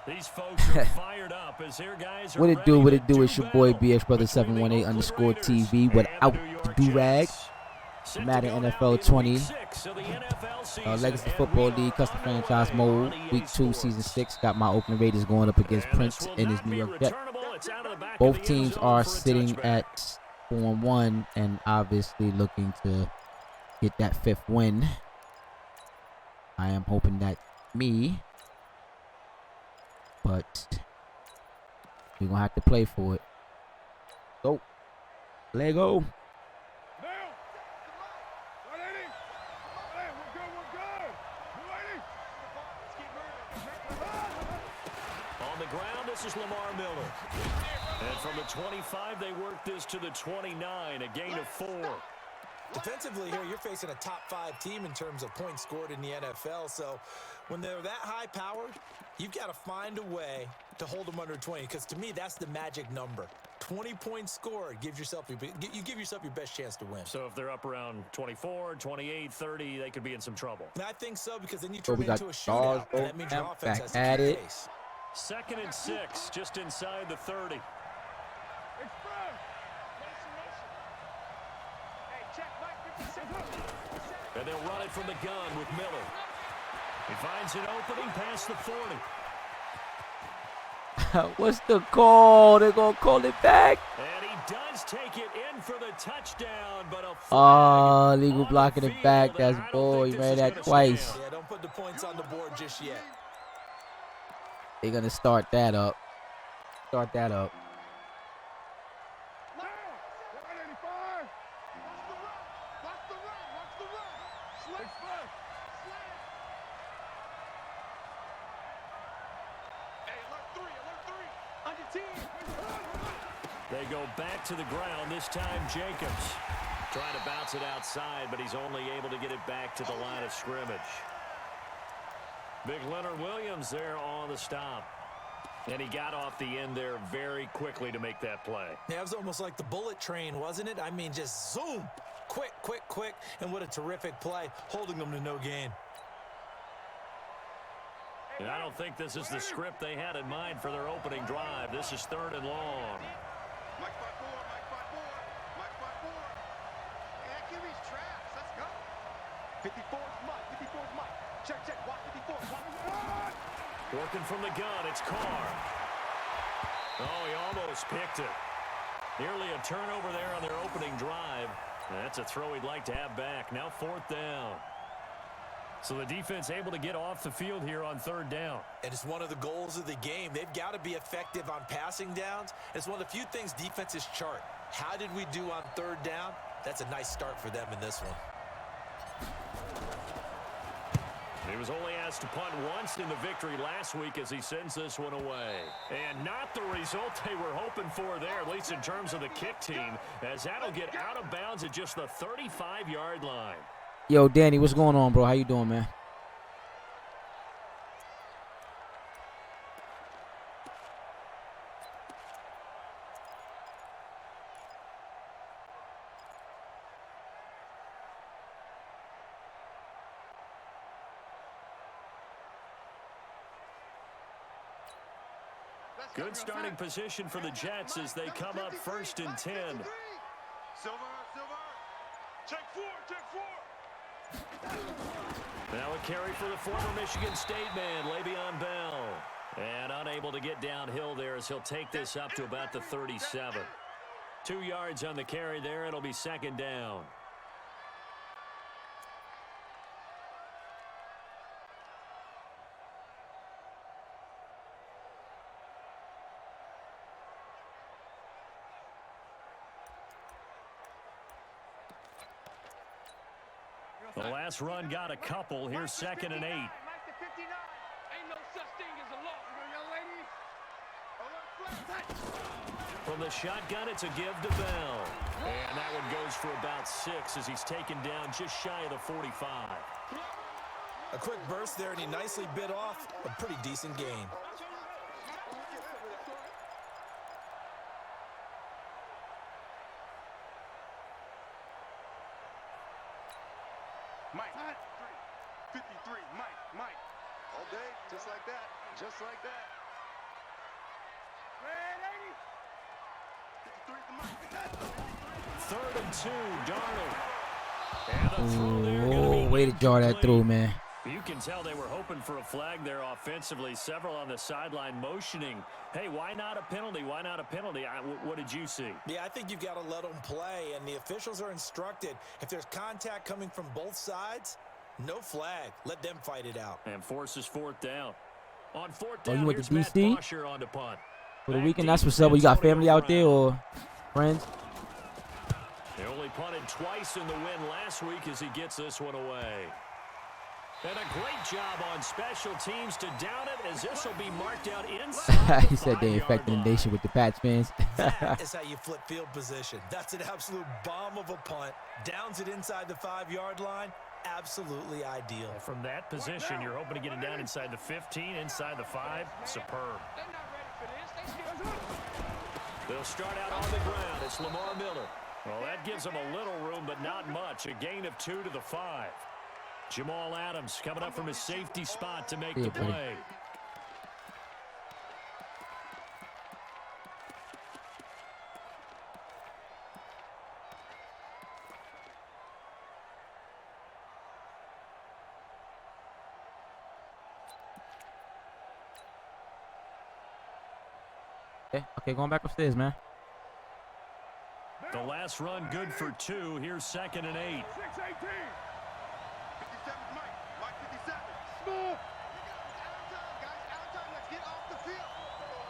These folks are fired up as their guys are What it do? What it do? do It's your boy battle BX Brother between the 718 Oakland underscore Raiders TV and without the New the York do-rag. Jets. Set to Madden go now NFL in 20. week 6 of the NFL season, Legacy and Football we League are Custom Franchise underway Mode. on EA Week 2, Sports. Season 6. Got my Oakland Raiders going up against And this Prince will and his not New be York Jets. returnable. It's out of the back of Both the end teams zone are for a sitting touchback. at 4-1 and obviously looking to get that 5th win. I am hoping that me, but we're going to have to play for it. Go. Lego. On the ground, this is Lamar Miller. And from the 25, they work this to the 29, a gain of 4. Defensively here, you're facing a top 5 team in terms of points scored in the NFL. So when they're that high powered, you've got to find a way to hold them under 20. Because to me, that's the magic number. 20 points scored gives yourself you give yourself your best chance to win. So if they're up around 24, 28, 30, they could be in some trouble. And I think so, because then you turn it got into a shootout, and that means your offense has to keep pace. 2nd and 6, just inside the 30. And they'll run it from the gun with Miller. He finds an opening past the 40. What's the call? They're going to call it back. And he does take it in for the touchdown, but a flag legal blocking it back. That's bull. He ran that twice. Yeah, don't put the points on the board just yet. They're going to start that up. Start that up. They go back to the ground, this time Jacobs. Trying to bounce it outside, but he's only able to get it back to the line of scrimmage. Big Leonard Williams there on the stop. And he got off the end there very quickly to make that play. Yeah, it was almost like the bullet train, wasn't it? I mean, just zoom. Quick, quick, quick. And what a terrific play, holding them to no gain. And I don't think this is the script they had in mind for their opening drive. This is 3rd and long. Mike 5-4, Mike 5-4, Mike 5-4. Yeah, that QB's trash. Let's go. 54's Mike, 54's Mike. Check, check, watch 54. Working from the gun, it's Carr. Oh, he almost picked it. Nearly a turnover there on their opening drive. That's a throw he'd like to have back. Now 4th down. So the defense able to get off the field here on 3rd down. And it's one of the goals of the game. They've got to be effective on passing downs. It's one of the few things defenses chart. How did we do on 3rd down? That's a nice start for them in this one. He was only asked to punt once in the victory last week as he sends this one away. And not the result they were hoping for there, at least in terms of the kick team, as that'll get out of bounds at just the 35-yard line. Yo, Danny, what's going on, bro? How you doing, man? Good starting position for the Jets as they come up 1st and 10. Silver, check 4, check 4. Now a carry for the former Michigan State man, Le'Veon Bell. And unable to get downhill there as he'll take this up to about the 37. 2 yards on the carry there. It'll be 2nd down. The last run got a couple. Here's 2nd and 8. Ain't no such thing as a loss, young ladies. From the shotgun, it's a give to Bell. And that one goes for about 6 as he's taken down just shy of the 45. A quick burst there, and he nicely bit off a pretty decent gain. Mike, 53, Mike. All day, just like that, just like that. Third and 2, Darnold. And the throw there gonna Oh, be way to jar that incomplete. through, man. You can tell they were hoping for a flag there offensively. Several on the sideline motioning. Hey, why not a penalty? Why not a penalty? What did you see? Yeah, I think you've got to let them play, and the officials are instructed. If there's contact coming from both sides, no flag. Let them fight it out. And forces fourth down. On fourth Oh, down, you went to here's Matt DC? Bosher on to punt. For the Back weekend, deep, that's what's up. You got Antonio family out there Brown. or friends? They only punted twice in the win last week as he gets this one away. And a great job on special teams to down it as this will be marked out inside. He said they infected the nation with the Pats fans. That is how you flip field position. That's an absolute bomb of a punt. Downs it inside the 5-yard line. Absolutely ideal. From that position, you're hoping to get it down inside the 15, inside the 5. Superb. They'll start out on the ground. It's Lamar Miller. Well, that gives them a little room, but not much. A gain of 2 to the 5. Jamal Adams coming up from his safety spot to make the play. Okay, going back upstairs, man. The last run good for 2. Here's 2nd and 8. 6-18. 57 Mike. Mike 57. Small. Out of time, guys. Out of time. Let's get off the field.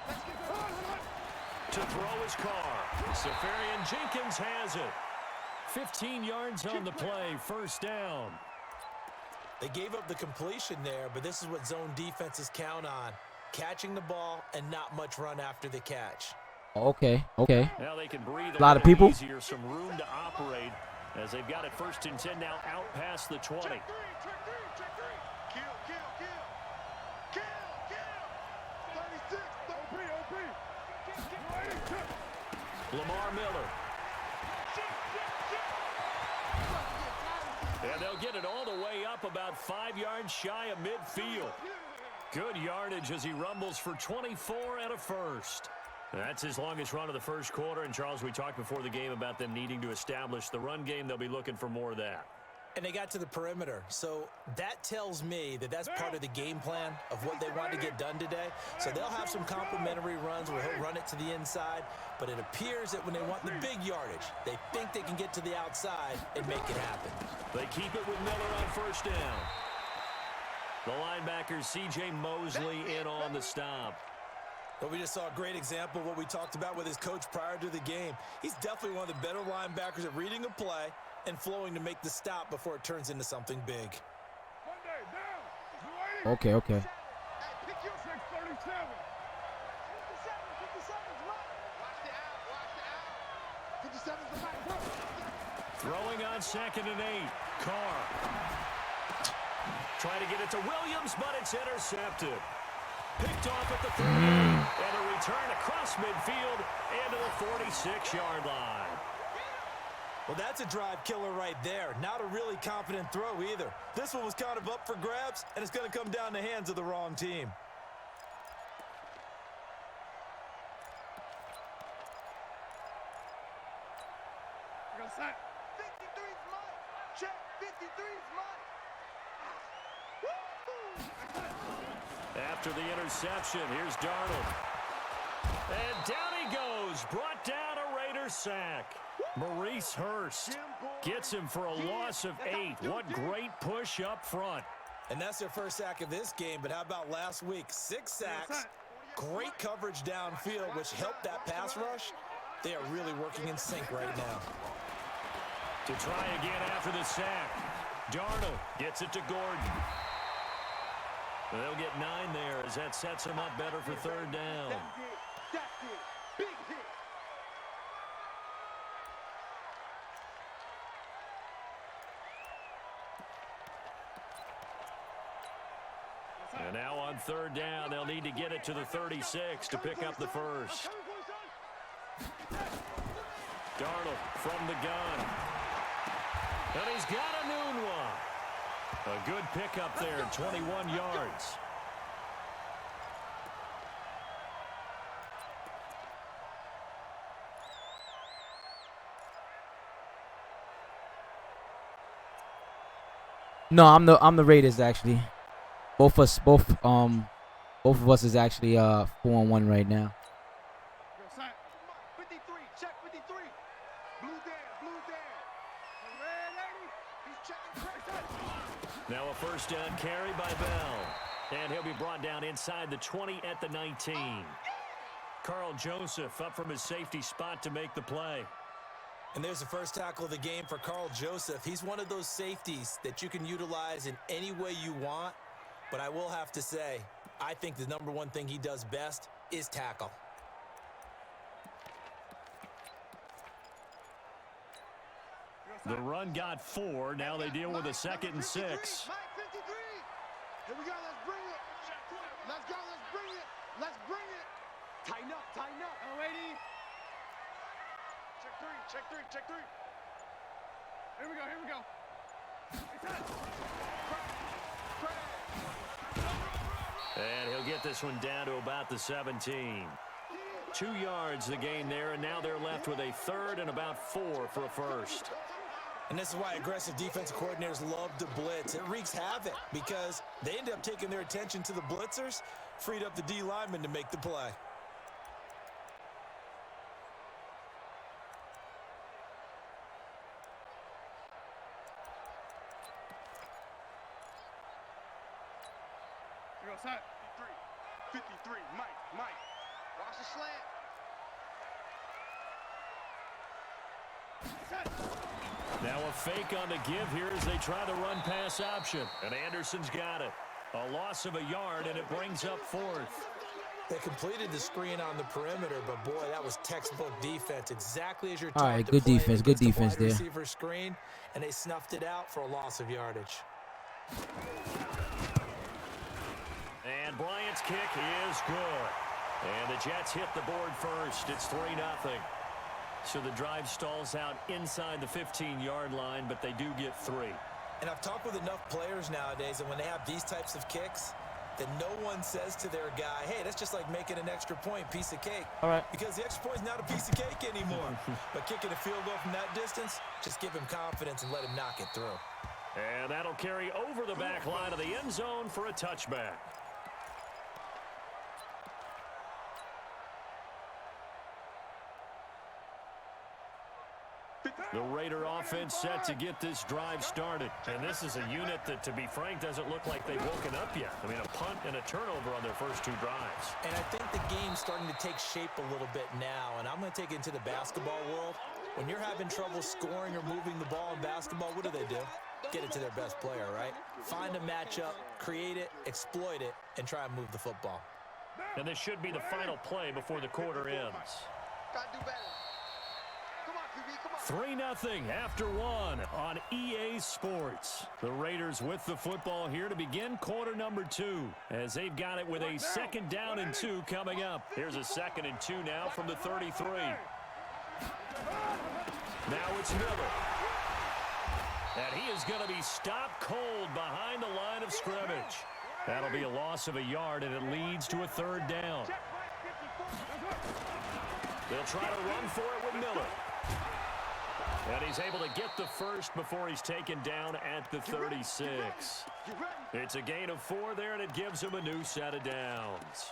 Let's get To throw his car. Safarian Jenkins has it. 15 yards on the play. First down. They gave up the completion there, but this is what zone defenses count on. Catching the ball and not much run after the catch. Okay. Now they can breathe A lot of people. easier, some room to operate as they've got it 1st and 10 now out past the 20. Check three. Kill. 36. Lamar Miller. And they'll get it all the way up about 5 yards shy of midfield. Good yardage as he rumbles for 24 and a first. That's his longest run of the first quarter. And, Charles, we talked before the game about them needing to establish the run game. They'll be looking for more of that. And they got to the perimeter. So that tells me that that's part of the game plan of what they want to get done today. So they'll have some complimentary runs where he'll run it to the inside. But it appears that when they want the big yardage, they think they can get to the outside and make it happen. They keep it with Miller on first down. The linebacker, C.J. Mosley, in on the stop. But we just saw a great example of what we talked about with his coach prior to the game. He's definitely one of the better linebackers at reading a play and flowing to make the stop before it turns into something big. Okay. Throwing on 2nd and 8. Carr. Trying to get it to Williams, but it's intercepted. Picked off at the 30. And a return across midfield into the 46-yard line. Well, that's a drive killer right there. Not a really confident throw either. This one was kind of up for grabs, and it's going to come down the hands of the wrong team. After the interception, here's Darnold. And down he goes. Brought down a Raider sack. Maurice Hurst gets him for a loss of 8. What great push up front. And that's their first sack of this game, but how about last week? 6 sacks, great coverage downfield, which helped that pass rush. They are really working in sync right now. To try again after the sack. Darnold gets it to Gordon. They'll get 9 there as that sets him up better for 3rd down. That's it. Big hit. And now on 3rd down, they'll need to get it to the 36 to pick up the first. Darnold from the gun. And he's got a noon one. A good pickup there, 21 yards. No, I'm the Raiders actually. Both of us is actually 4-1 right now. Go side. 53, check 53. Blue there. Red 80. He's checking. Now a first down carry by Bell. And he'll be brought down inside the 20 at the 19. Carl Joseph up from his safety spot to make the play. And there's the first tackle of the game for Carl Joseph. He's one of those safeties that you can utilize in any way you want. But I will have to say, I think the number one thing he does best is tackle. The run got 4. Now they deal with a 2nd and 6. Mike 53. Here we go. Let's bring it. Let's go. Let's bring it. Let's bring it. Tighten up. Oh, 80. Check three. Here we go. And he'll get this one down to about the 17. 2 yards the gain there, and now they're left with a 3rd and about 4 for a first. And this is why aggressive defensive coordinators love to blitz. It wreaks havoc because they end up taking their attention to the blitzers, freed up the D lineman to make the play. Here we go, side. 53. Mike. Watch the slant. Now a fake on the give here as they try the run-pass option. And Anderson's got it. A loss of a yard, and it brings up 4th. They completed the screen on the perimeter, but boy, that was textbook defense. Exactly as you're All taught right, to good play defense, good against the defense wide there. receiver screen, and they snuffed it out for a loss of yardage. And Bryant's kick is good. And the Jets hit the board first. It's 3-0. So the drive stalls out inside the 15-yard line, but they do get 3. And I've talked with enough players nowadays, and when they have these types of kicks, that no one says to their guy, hey, that's just like making an extra point, piece of cake. All right. Because the extra point is not a piece of cake anymore. But kicking a field goal from that distance, just give him confidence and let him knock it through. And that'll carry over the back line of the end zone for a touchback. The Raider offense set to get this drive started. And this is a unit that, to be frank, doesn't look like they've woken up yet. I mean, a punt and a turnover on their first 2 drives. And I think the game's starting to take shape a little bit now. And I'm going to take it into the basketball world. When you're having trouble scoring or moving the ball in basketball, what do? Get it to their best player, right? Find a matchup, create it, exploit it, and try and move the football. And this should be the final play before the quarter ends. Gotta do better. Come on, QB, come on. 3-0 after 1 on EA Sports. The Raiders with the football here to begin quarter number 2, as they've got it with a 2nd down and 2 coming up. Here's a 2nd and 2 now from the 33. Now it's Miller. And he is going to be stopped cold behind the line of scrimmage. That'll be a loss of a yard, and it leads to a 3rd down. They'll try to run for it with Miller. And he's able to get the first before he's taken down at the 36. It's a gain of 4 there, and it gives him a new set of downs.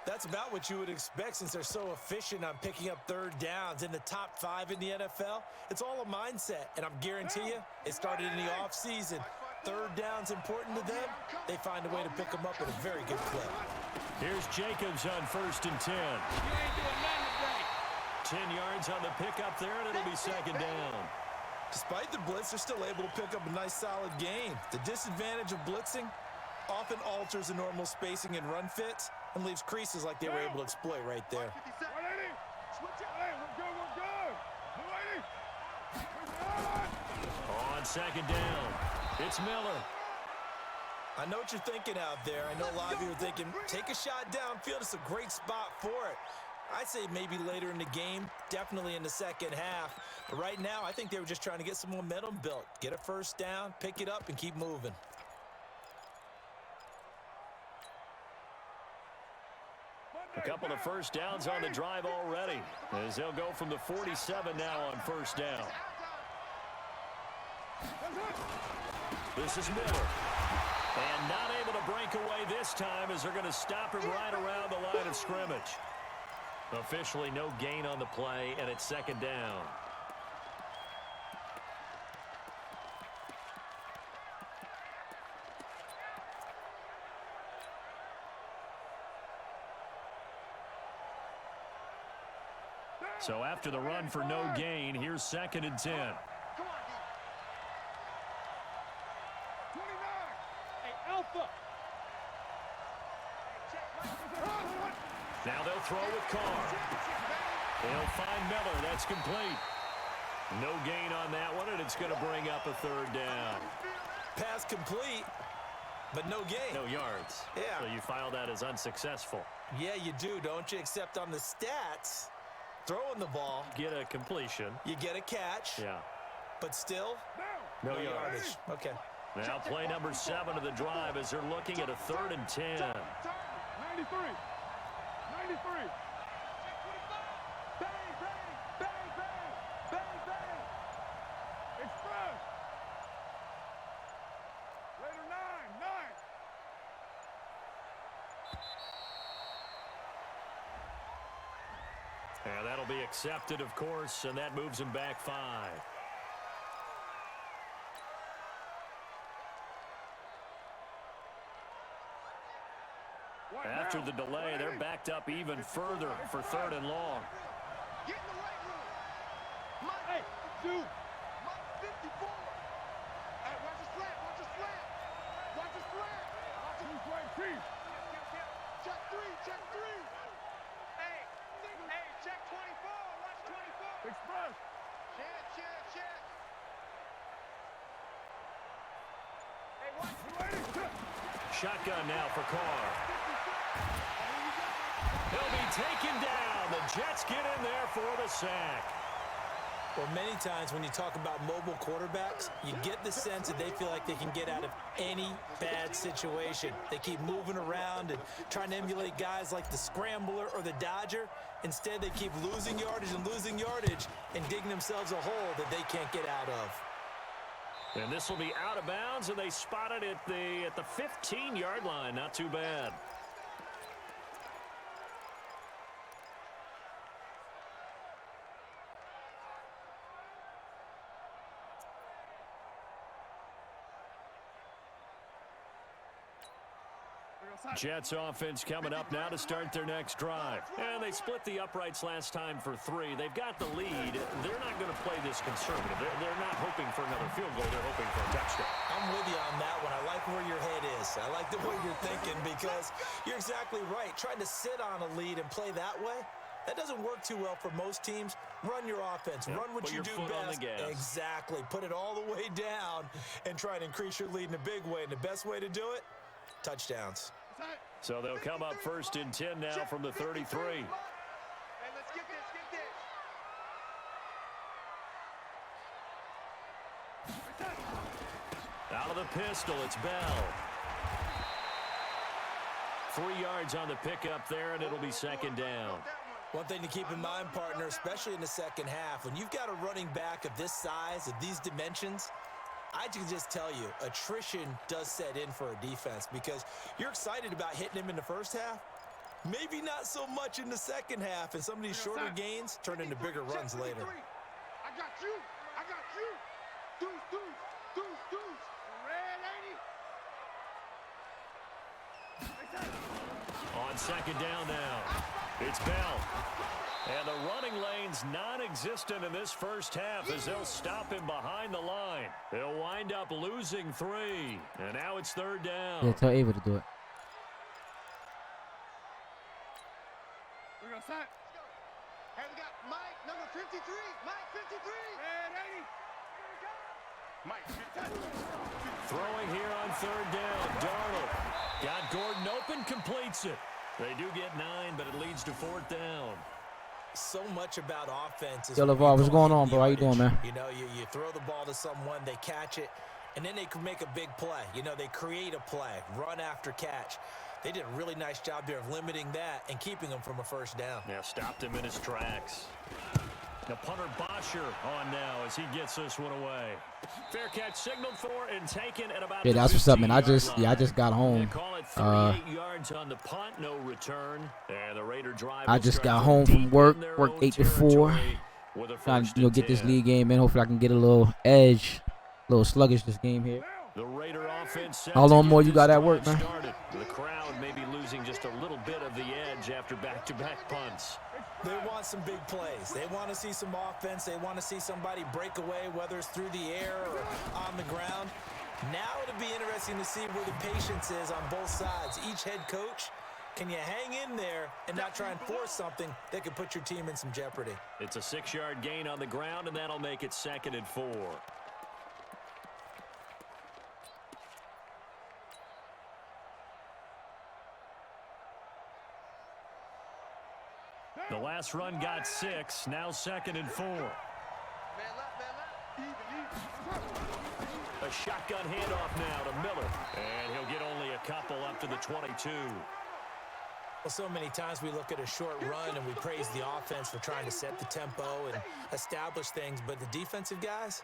That's about what you would expect since they're so efficient on picking up 3rd downs. In the top 5 in the NFL, it's all a mindset. And I'm guarantee you, it started in the offseason. 3rd down's important to them. They find a way to pick them up at a very good clip. Here's Jacobs on 1st and 10. 10 yards on the pickup there, and it'll be 2nd down. Despite the blitz, they're still able to pick up a nice, solid gain. The disadvantage of blitzing often alters the normal spacing and run fits and leaves creases like they were able to exploit right there. On 2nd down, it's Miller. I know what you're thinking out there. I know a lot of you are thinking, take a shot downfield. It's a great spot for it. I'd say maybe later in the game, definitely in the second half. But right now, I think they were just trying to get some momentum built. Get a 1st down, pick it up, and keep moving. A couple of 1st downs on the drive already, as they'll go from the 47 now on 1st down. This is Miller. And not able to break away this time as they're going to stop him right around the line of scrimmage. Officially no gain on the play, and it's second down. So after the run for no gain, here's 2nd and 10. Come on, D. 29. Hey, Alpha. Now they'll throw with Carr. They'll find Miller. That's complete. No gain on that one, and it's going to bring up a 3rd down. Pass complete, but no gain. No yards. Yeah. So you file that as unsuccessful. Yeah, you do, don't you? Except on the stats, throwing the ball, Get a completion. you get a catch, Yeah. but still, No no yardage. yardage. Okay. Now play number 7 of the drive as they're looking at a 3rd and 10. 93. 93. Bang, bang, bang, bang, bang, bang. Express. Later 9. And that'll be accepted, of course, and that moves him back 5. After the delay, they're backed up even further for 3rd and long. Get in the right room. Mike, hey, dude. Mike 54. Hey, watch the slant. Watch the slant. Watch the slant. Watch the slant. Check 3. Check 3. Hey, check 24. Watch 24. Express. Check. Hey, watch. Shotgun now for Carr. He'll be taken down. The Jets get in there for the sack. Well, many times when you talk about mobile quarterbacks, you get the sense that they feel like they can get out of any bad situation. They keep moving around and trying to emulate guys like the Scrambler or the Dodger. Instead, they keep losing yardage and digging themselves a hole that they can't get out of. And this will be out of bounds, and they spot it at the 15-yard line. Not too bad. Jets offense coming up now to start their next drive. And they split the uprights last time for 3. They've got the lead. They're not going to play this conservative. They're not hoping for another field goal. They're hoping for a touchdown. I'm with you on that one. I like where your head is. I like the way you're thinking because you're exactly right. Trying to sit on a lead and play that way, that doesn't work too well for most teams. Run your offense. Yep. Run what Put you your do foot on best. the gas. Exactly. Put it all the way down and try and increase your lead in a big way. And the best way to do it, touchdowns. So they'll come up 1st and 10 now from the 33. Hey, let's get this. Out of the pistol, it's Bell. 3 yards on the pickup there, and it'll be 2nd down. One thing to keep in mind, partner, especially in the second half, when you've got a running back of this size, of these dimensions, I can just tell you, attrition does set in for a defense because you're excited about hitting him in the first half. Maybe not so much in the second half, and some of these shorter gains turn into bigger runs later. I got you. Deuce. Red 80. On 2nd down now, it's Bell. And the running lane's non-existent in this first half as they'll stop him behind the line. They'll wind up losing 3. And now it's 3rd down. Yeah, tell Ava to do it. We're going to set. Hey, we got Mike, number 53. Mike, 53. Red 80. Mike, 50. Throwing here on 3rd down. Darnold got Gordon open, completes it. They do get 9, but it leads to 4th down. So much about offense is Yo, LeVar, what's going on, bro? How you doing, man? You know, you throw the ball to someone, they catch it, and then they can make a big play. You know, they create a play, run after catch. They did a really nice job there of limiting that and keeping him from a first down. Yeah, stopped him in his tracks. The punter Bosher on now as he gets this one away. Fair catch signaled for and taken at about Yeah, that's what's up, man. I just got home. Call it 38 yards on the punt, no return. And the Raider drive I just got home from work 8 to 4. Trying to get this league game in. Hopefully I can get a little edge. A little sluggish this game here. The Raider offense. How long more you got at work, man? The crowd may be losing just a little bit of the edge after back-to-back punts. They want some big plays. They want to see some offense. They want to see somebody break away, whether it's through the air or on the ground. Now it'll be interesting to see where the patience is on both sides. Each head coach, can you hang in there and not try and force something that could put your team in some jeopardy? It's a 6-yard gain on the ground, and that'll make it 2nd and 4. The last run got 6, now 2nd and 4. A shotgun handoff now to Miller, and he'll get only a couple up to the 22. Well, so many times we look at a short run and we praise the offense for trying to set the tempo and establish things, but the defensive guys,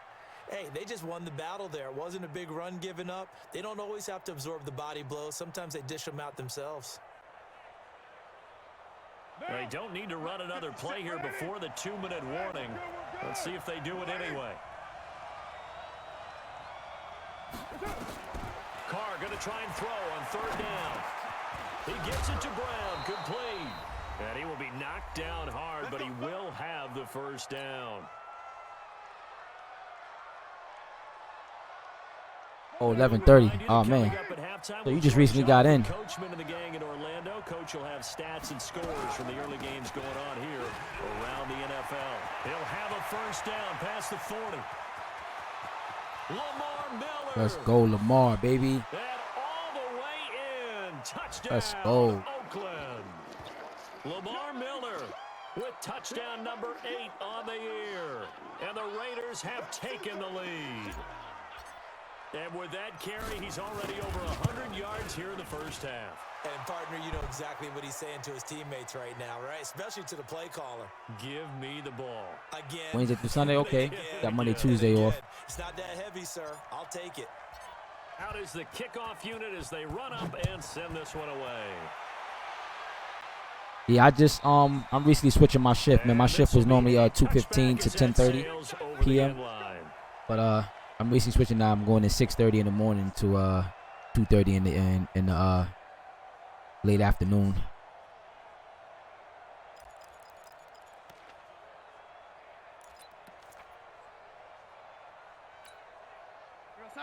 hey, they just won the battle there. It wasn't a big run given up. They don't always have to absorb the body blows. Sometimes they dish them out themselves. They don't need to run another play here before the 2-minute warning. Let's see if they do it anyway. Carr going to try and throw on 3rd down. He gets it to Brown, complete. And he will be knocked down hard, but he will have the 1st down. Oh, 11:30. Oh, man. So you just recently got in. Coachman and the gang in Orlando. Coach will have stats and scores from the early games going on here around the NFL. He'll have a 1st down past the 40. Lamar Miller. Let's go, Lamar, baby. And all the way in. Touchdown. Let's go. Oakland. Lamar Miller with touchdown number 8 on the year. And the Raiders have taken the lead. And with that carry, he's already over 100 yards here in the 1st half. And, partner, you know exactly what he's saying to his teammates right now, right? Especially to the play caller. Give me the ball. Again. Wednesday through Sunday, okay. Got Monday, Tuesday off. It's not that heavy, sir. I'll take it. Out is the kickoff unit as they run up and send this one away. Yeah, I just I'm recently switching my shift, man. My shift was normally 2:15 to 10:30 p.m. But I'm recently switching now. I'm going at 6:30 in the morning to 2:30 in the late afternoon.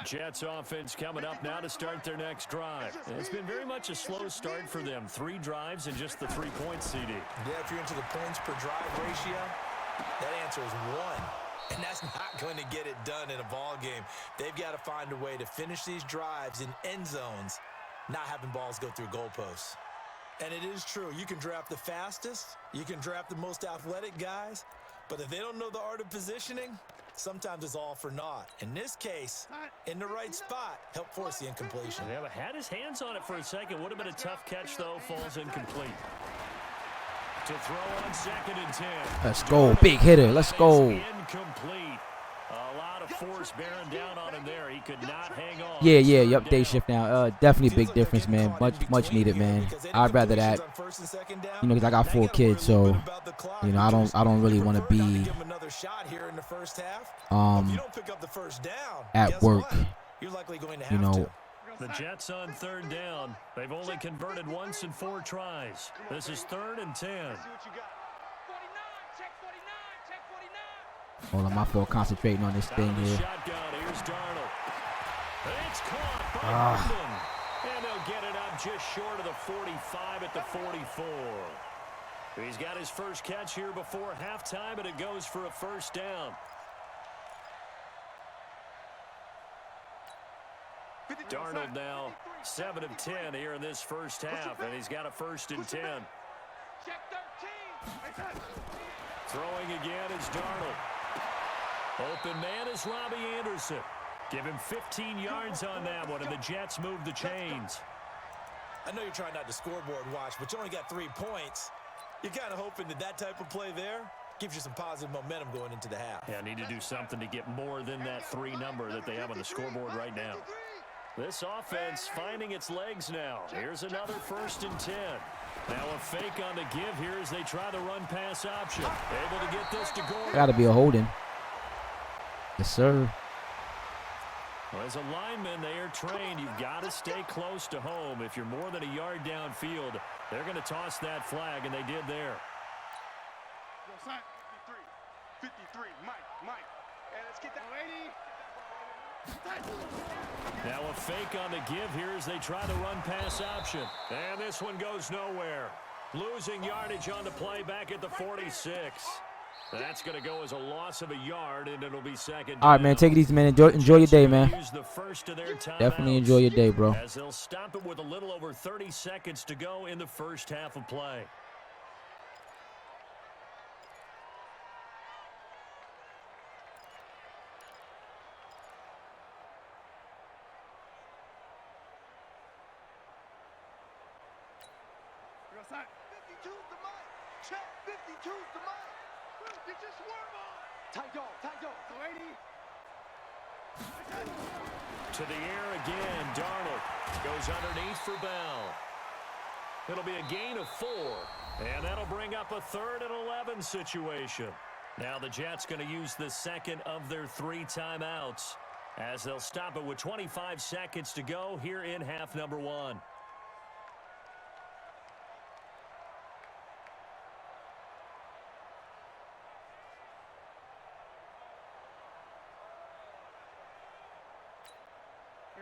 Jets offense coming up now to start their next drive. It's been very much a slow start for them. 3 drives and just the 3 points, CD. Yeah, if you're into the points per drive ratio, that answer is 1. And that's not going to get it done in a ball game. They've got to find a way to finish these drives in end zones, not having balls go through goalposts. And it is true. You can draft the fastest. You can draft the most athletic guys. But if they don't know the art of positioning, sometimes it's all for naught. In this case, in the right spot, help force the incompletion. Yeah, but had his hands on it for a second. Would have been a tough catch, though. Falls incomplete. To throw on 2nd and 10. Let's go. Big hitter. Let's go. Incomplete. A lot of force bearing down on him there. He could not hang on. Yeah. Yep. Day shift now. Definitely a big difference, man. Much needed, man. I'd rather that. You know, because I got 4 kids, so you know, I don't really want to be at work. You know. The Jets on 3rd down. They've only converted once in 4 tries. This is 3rd and 10. Hold on, my fault. Concentrating on this thing here. Shotgun. Here's Darnold. It's caught by London. And they'll get it up just short of the 45 at the 44. He's got his first catch here before halftime, and it goes for a 1st down. Darnold now 7 of 10 here in this 1st half, and he's got a 1st and 10. Throwing again is Darnold. Open man is Robbie Anderson. Give him 15 yards on that one, and the Jets move the chains. I know you're trying not to scoreboard watch, but you only got 3 points. You're kind of hoping that type of play there gives you some positive momentum going into the half. Yeah, need to do something to get more than that 3 number that they have on the scoreboard right now. This offense finding its legs now. Here's another 1st and 10. Now a fake on the give here as they try the run pass option. Able to get this to go. Got to be a holding. Yes, sir. Well, as a lineman, they are trained. You've got to stay close to home. If you're more than a yard downfield, they're going to toss that flag, and they did there. 53, Mike. Hey, let's get that lady. Now a fake on the give here as they try the run pass option. And this one goes nowhere. Losing yardage on the play back at the 46. That's going to go as a loss of a yard, and it'll be 2nd. All right, man. Take it easy, man. Enjoy your day, man. Use the first of their Definitely enjoy your day, bro. As they'll stop it with a little over 30 seconds to go in the first half of play. Outside. 52's the mic. Check. 52's the mic. Get your swerve on. Tight dog. Lady. To the air again. Darnold goes underneath for Bell. It'll be a gain of 4. And that'll bring up a 3rd and 11 situation. Now the Jets going to use the second of their 3 timeouts as they'll stop it with 25 seconds to go here in half number 1.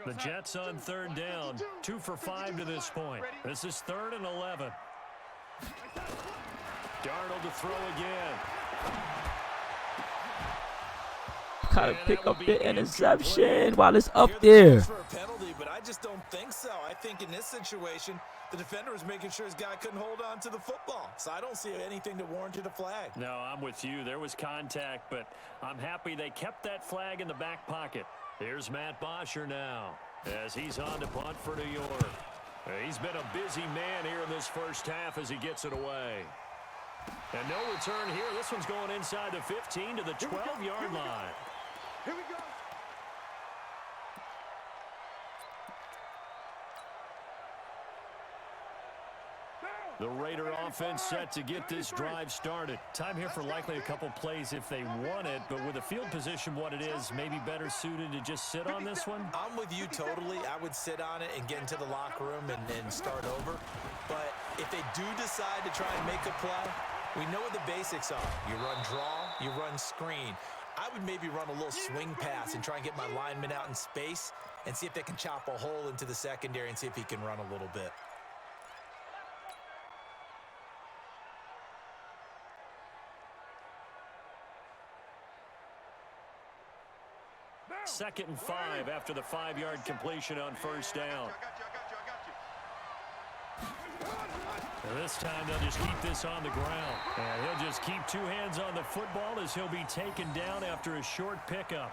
The Jets on 3rd down, 2 for 5 to this point. This is 3rd and 11. Darnold to throw again. Gotta pick up the interception while it's up there. For a penalty, but I just don't think so. I think in this situation, the defender was making sure his guy couldn't hold on to the football. So I don't see anything that warranted a flag. No, I'm with you. There was contact, but I'm happy they kept that flag in the back pocket. Here's Matt Bosher now as he's on to punt for New York. He's been a busy man here in this first half as he gets it away. And no return here. This one's going inside the 15 to the 12-yard line. Here we go. The Raider offense set to get this drive started. Time here for likely a couple plays if they want it, but with the field position what it is, maybe better suited to just sit on this one? I'm with you totally. I would sit on it and get into the locker room and start over. But if they do decide to try and make a play, we know what the basics are. You run draw, you run screen. I would maybe run a little swing pass and try and get my lineman out in space and see if they can chop a hole into the secondary and see if he can run a little bit. Second and 5 after the 5-yard completion on first down. And this time they'll just keep this on the ground. And he'll just keep 2 hands on the football as he'll be taken down after a short pickup.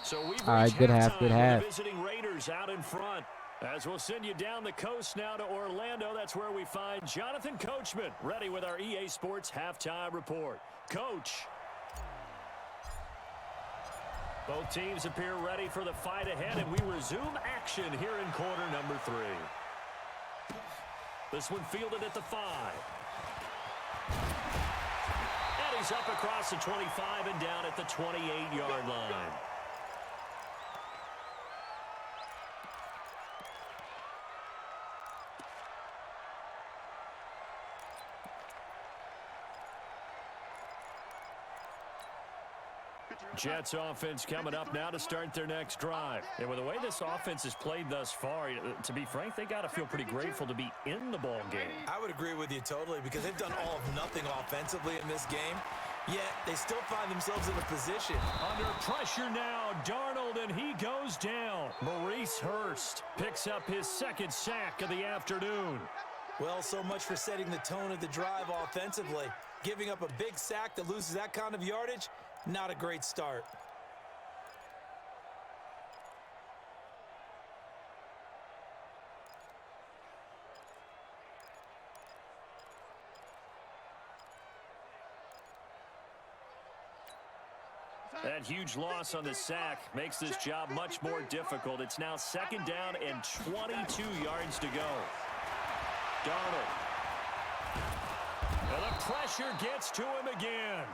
So we've All right, good half, good half. The visiting Raiders out in front. As we'll send you down the coast now to Orlando, that's where we find Jonathan Coachman ready with our EA Sports halftime report. Coach. Both teams appear ready for the fight ahead, and we resume action here in quarter number 3. This one fielded at the 5. And he's up across the 25 and down at the 28-yard line. Jets offense coming up now to start their next drive. And with the way this offense has played thus far, to be frank, they got to feel pretty grateful to be in the ball game. I would agree with you totally because they've done all of nothing offensively in this game, yet they still find themselves in a position. Under pressure now, Darnold, and he goes down. Maurice Hurst picks up his 2nd sack of the afternoon. Well, so much for setting the tone of the drive offensively. Giving up a big sack that loses that kind of yardage, not a great start. That huge loss on the sack makes this job much more difficult. It's now 2nd down and 22 yards to go. Darnold. And the pressure gets to him again.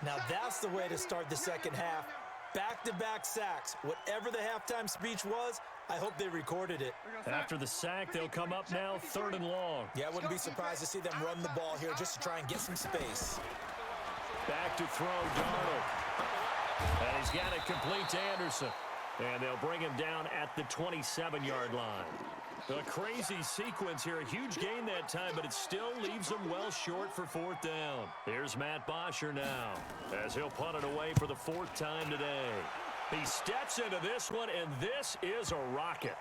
Now that's the way to start the second half. Back-to-back sacks. Whatever the halftime speech was, I hope they recorded it. After the sack, they'll come up now 3rd and long. Yeah, I wouldn't be surprised to see them run the ball here just to try and get some space. Back to throw, Darnold. And he's got it complete to Anderson. And they'll bring him down at the 27-yard line. A crazy sequence here. A huge gain that time, but it still leaves them well short for 4th down. Here's Matt Bosher now as he'll punt it away for the 4th time today. He steps into this one, and this is a rocket.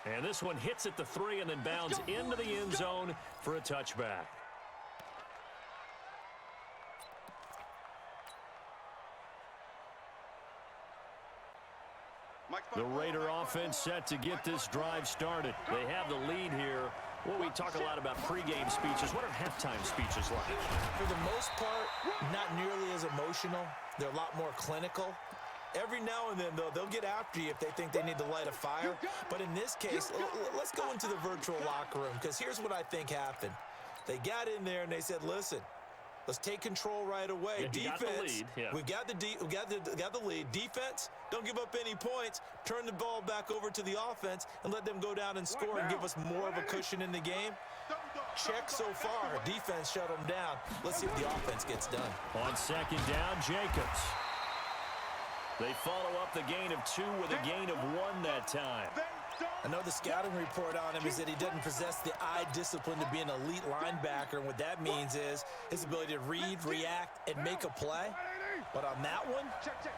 And this one hits at the 3 and then bounds into the end zone for a touchback. The Raider offense set to get this drive started. They have the lead here. Well, we talk a lot about pregame speeches. What are halftime speeches like? For the most part, not nearly as emotional. They're a lot more clinical. Every now and then, though, they'll get after you if they think they need to light a fire. But in this case, let's go into the virtual locker room, because here's what I think happened. They got in there and they said, listen, let's take control right away. Yeah, Defense, we got the lead. Defense, don't give up any points. Turn the ball back over to the offense and let them go down and score and give us more of a cushion in the game. Check so far. Defense shut them down. Let's see if the offense gets done. On 2nd down, Jacobs. They follow up the gain of 2 with a gain of 1 that time. I know the scouting report on him is that he doesn't possess the eye discipline to be an elite linebacker, and what that means is his ability to read, react, and make a play. But on that one,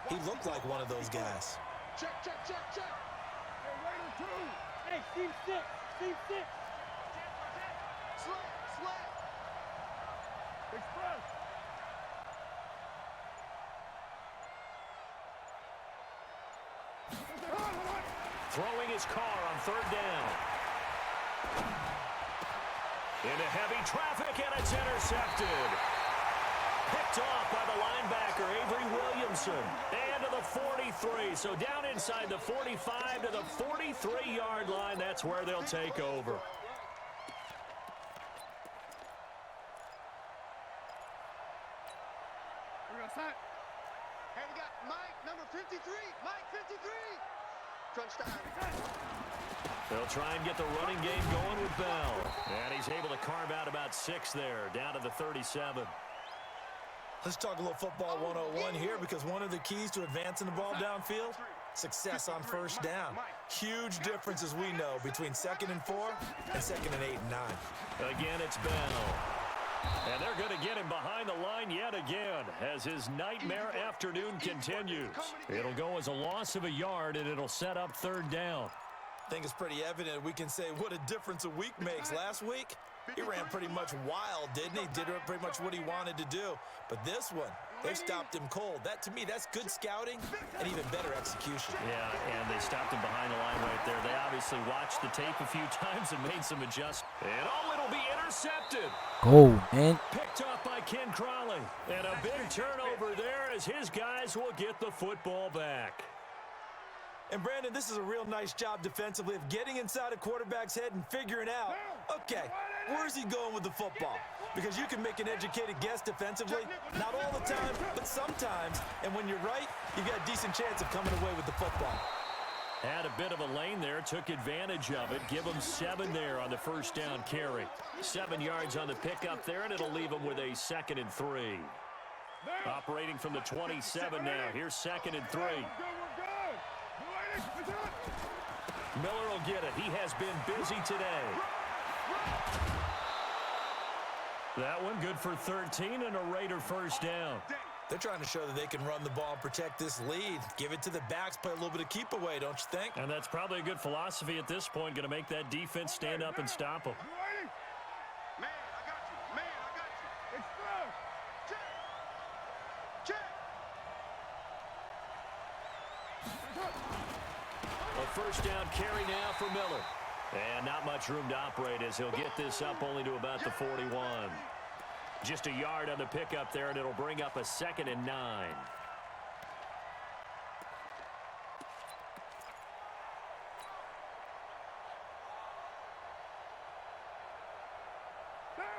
he looked like one of those guys. Check. Hey, Raider 2. Hey, Steve 6. Slant. Express. Throwing his car on 3rd down. Into heavy traffic, and it's intercepted. Picked off by the linebacker, Avery Williamson. And to the 43. So down inside the 45 to the 43-yard line. That's where they'll take over. We're going to set. Hey, we got Mike, number 53. Mike, 53. Crunch time. They'll try and get the running game going with Bell. And he's able to carve out about 6 there, down to the 37. Let's talk a little football 101 here, because one of the keys to advancing the ball downfield, success on 1st down. Huge difference, as we know, between 2nd and 4 and 2nd and 8 and 9. Again, it's Bell. And they're going to get him behind the line yet again as his nightmare afternoon continues. It'll go as a loss of a yard, and it'll set up 3rd down. I think it's pretty evident we can say what a difference a week makes. Last week, he ran pretty much wild, didn't he? Did pretty much what he wanted to do. But this one, they stopped him cold. That, to me, that's good scouting and even better execution. Yeah, and they stopped him behind the line right there. They obviously watched the tape a few times and made some adjustments. And it'll be intercepted. Go, man. Picked off by Ken Crawley. And a big turnover there as his guys will get the football back. And, Brandon, this is a real nice job defensively of getting inside a quarterback's head and figuring out, okay, where's he going with the football? Because you can make an educated guess defensively, not all the time, but sometimes. And when you're right, you've got a decent chance of coming away with the football. Had a bit of a lane there, took advantage of it. Give him 7 there on the 1st down carry. 7 yards on the pickup there, and it'll leave him with a 2nd and 3. Operating from the 27 now. Here's 2nd and 3. Miller will get it. He has been busy today. That one good for 13 and a Raider 1st down. They're trying to show that they can run the ball and protect this lead. Give it to the backs, play a little bit of keep away, don't you think? And that's probably a good philosophy at this point. Going to make that defense stand up and stop them. Man, I got you. Express. Check. A 1st down carry now for Miller. And not much room to operate as he'll get this up only to about the 41. Just a yard on the pickup there, and it'll bring up a 2nd and 9.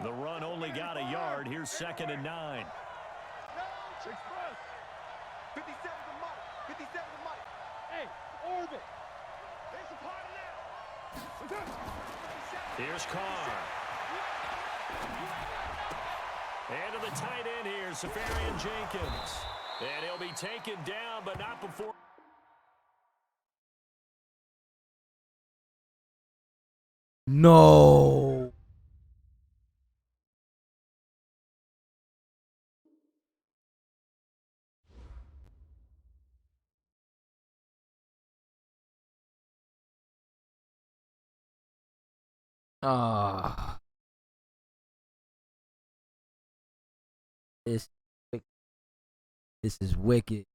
The run only got a yard. Here's 2nd and 9. Express. 57 to Mike. 57 to Mike. Hey, orbit. There's a party now. Here's Carr. And to the tight end here, Safarian Jenkins. And he'll be taken down, but not before. No. Ah. This is wicked.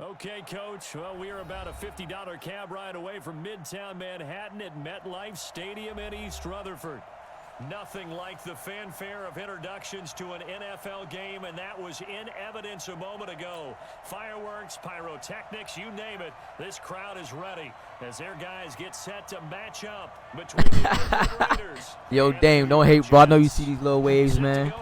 Okay, Coach. Well, we are about a $50 cab ride away from Midtown Manhattan at MetLife Stadium in East Rutherford. Nothing like the fanfare of introductions to an NFL game, and that was in evidence a moment ago. Fireworks, pyrotechnics, you name it. This crowd is ready as their guys get set to match up between the Oakland Raiders. Yo, Dame, don't hate, bro. I know you see these little waves, man.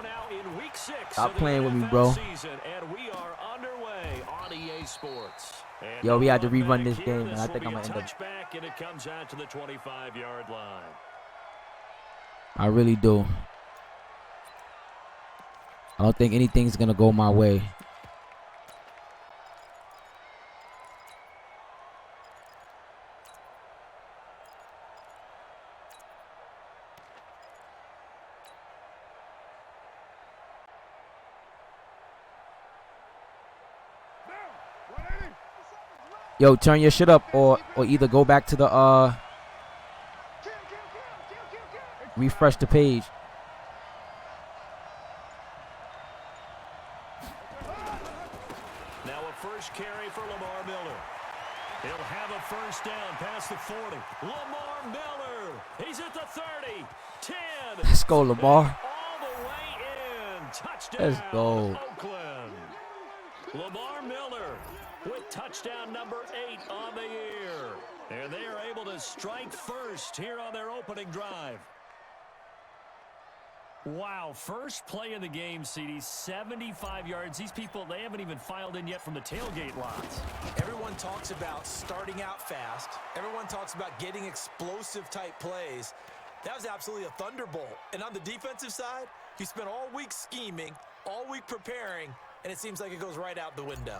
Stop playing with me, bro. And we are underway on EA Sports. And Yo, we had to rerun this game, and I think I'm going to end up. Touchback, and it comes out to the 25-yard line. I really do. I don't think anything's going to go my way. Yo, turn your shit up or either go back to the refresh the page. Now a first carry for Lamar Miller. He'll have a first down past the 40. Lamar Miller. He's at the 30. 10. Let's go, Lamar. All the way in. Touchdown. Let's go. Oakland. Lamar Miller with touchdown number 8 on the year. And they are able to strike first here on their opening drive. Wow, first play of the game, CD, 75 yards. These people, they haven't even filed in yet from the tailgate lots. Everyone talks about starting out fast. Everyone talks about getting explosive type plays. That was absolutely a thunderbolt. And on the defensive side, you spent all week scheming, all week preparing, and it seems like it goes right out the window.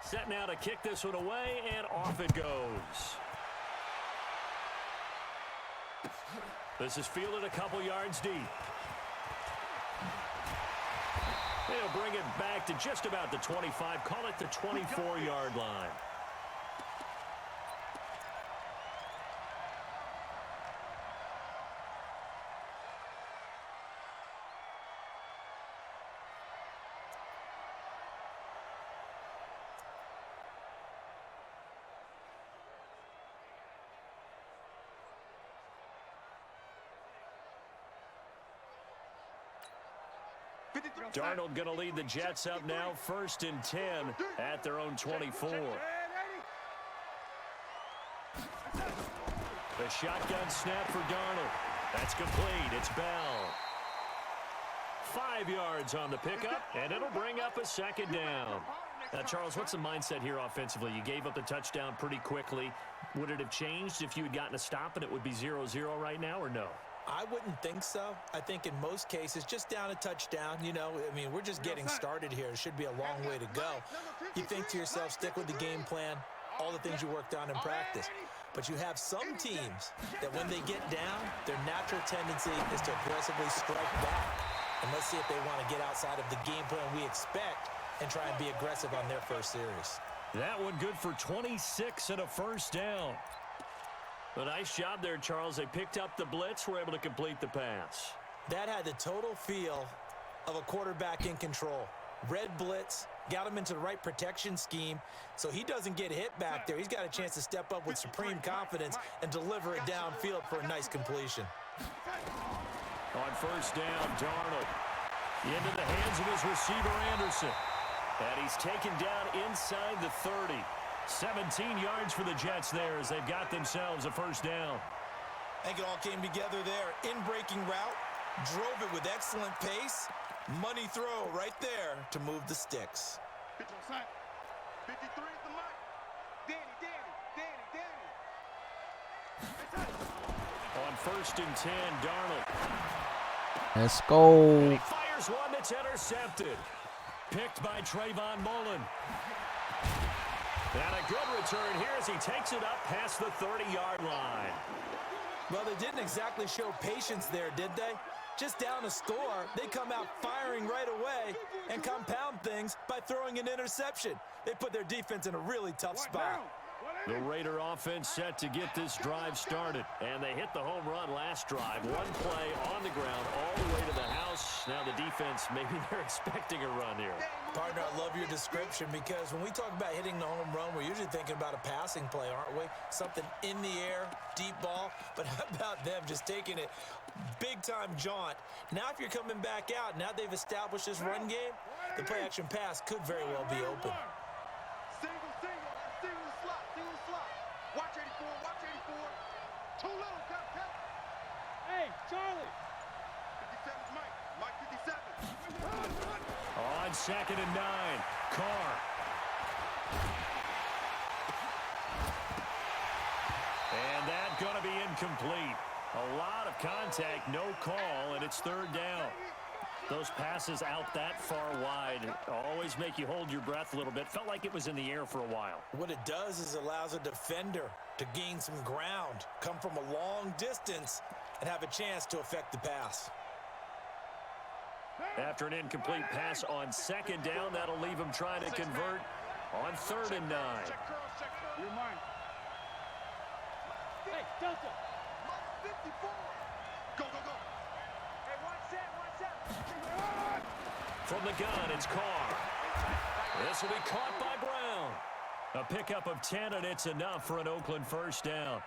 Set now to kick this one away, and off it goes. This is fielded a couple yards deep. They'll bring it back to just about the 25. Call it the 24-yard line. Darnold going to lead the Jets up now, 1st and 10 at their own 24. The shotgun snap for Darnold. That's complete. It's Bell. 5 yards on the pickup, and it'll bring up a second down. Now, Charles, what's the mindset here offensively? You gave up the touchdown pretty quickly. Would it have changed if you had gotten a stop and it would be 0-0 right now, or no? I wouldn't think so. I think in most cases, just down a touchdown, you know, I mean, we're just getting started here. It should be a long way to go. You think to yourself, stick with the game plan, all the things you worked on in practice. But you have some teams that when they get down, their natural tendency is to aggressively strike back. And let's see if they want to get outside of the game plan we expect and try and be aggressive on their first series. That one good for 26 and a first down. A nice job there, Charles. They picked up the blitz, were able to complete the pass. That had the total feel of a quarterback in control. Red blitz, got him into the right protection scheme, so he doesn't get hit back there. He's got a chance to step up with supreme confidence and deliver it downfield for a nice completion. On first down, Darnold into the hands of his receiver, Anderson. And he's taken down inside the 30. 17 yards for the Jets there as they've got themselves a first down. I think it all came together there. In-breaking route, drove it with excellent pace. Money throw right there to move the sticks. 53 is the mark. Danny. On first and 10, Darnold. Let's go. And he fires one that's intercepted. Picked by Trayvon Mullen. And a good return here as he takes it up past the 30-yard line. Well, they didn't exactly show patience there, did they? Just down a score, they come out firing right away and compound things by throwing an interception. They put their defense in a really tough spot. The Raider offense set to get this drive started. And they hit the home run last drive. One play on the ground all the way to the house. Now the defense, maybe they're expecting a run here. Partner, I love your description because when we talk about hitting the home run, we're usually thinking about a passing play, aren't we? Something in the air, deep ball. But how about them just taking it big-time jaunt? Now if you're coming back out, now they've established this run game, the play-action pass could very well be open. Single slot. Watch 84, watch 84. Too little, count. Hey, Charlie. 57's Mike 57. On 2nd and 9, Carr. And that's going to be incomplete. A lot of contact, no call, and it's 3rd down. Those passes out that far wide always make you hold your breath a little bit. Felt like it was in the air for a while. What it does is allows a defender to gain some ground, come from a long distance, and have a chance to affect the pass. After an incomplete pass on 2nd down, that'll leave him trying to convert on 3rd and 9. You're mine. Hey, Delta. 54. Go. Hey, watch that. From the gun, it's Carr. This will be caught by Brown. A pickup of 10, and it's enough for an Oakland 1st down.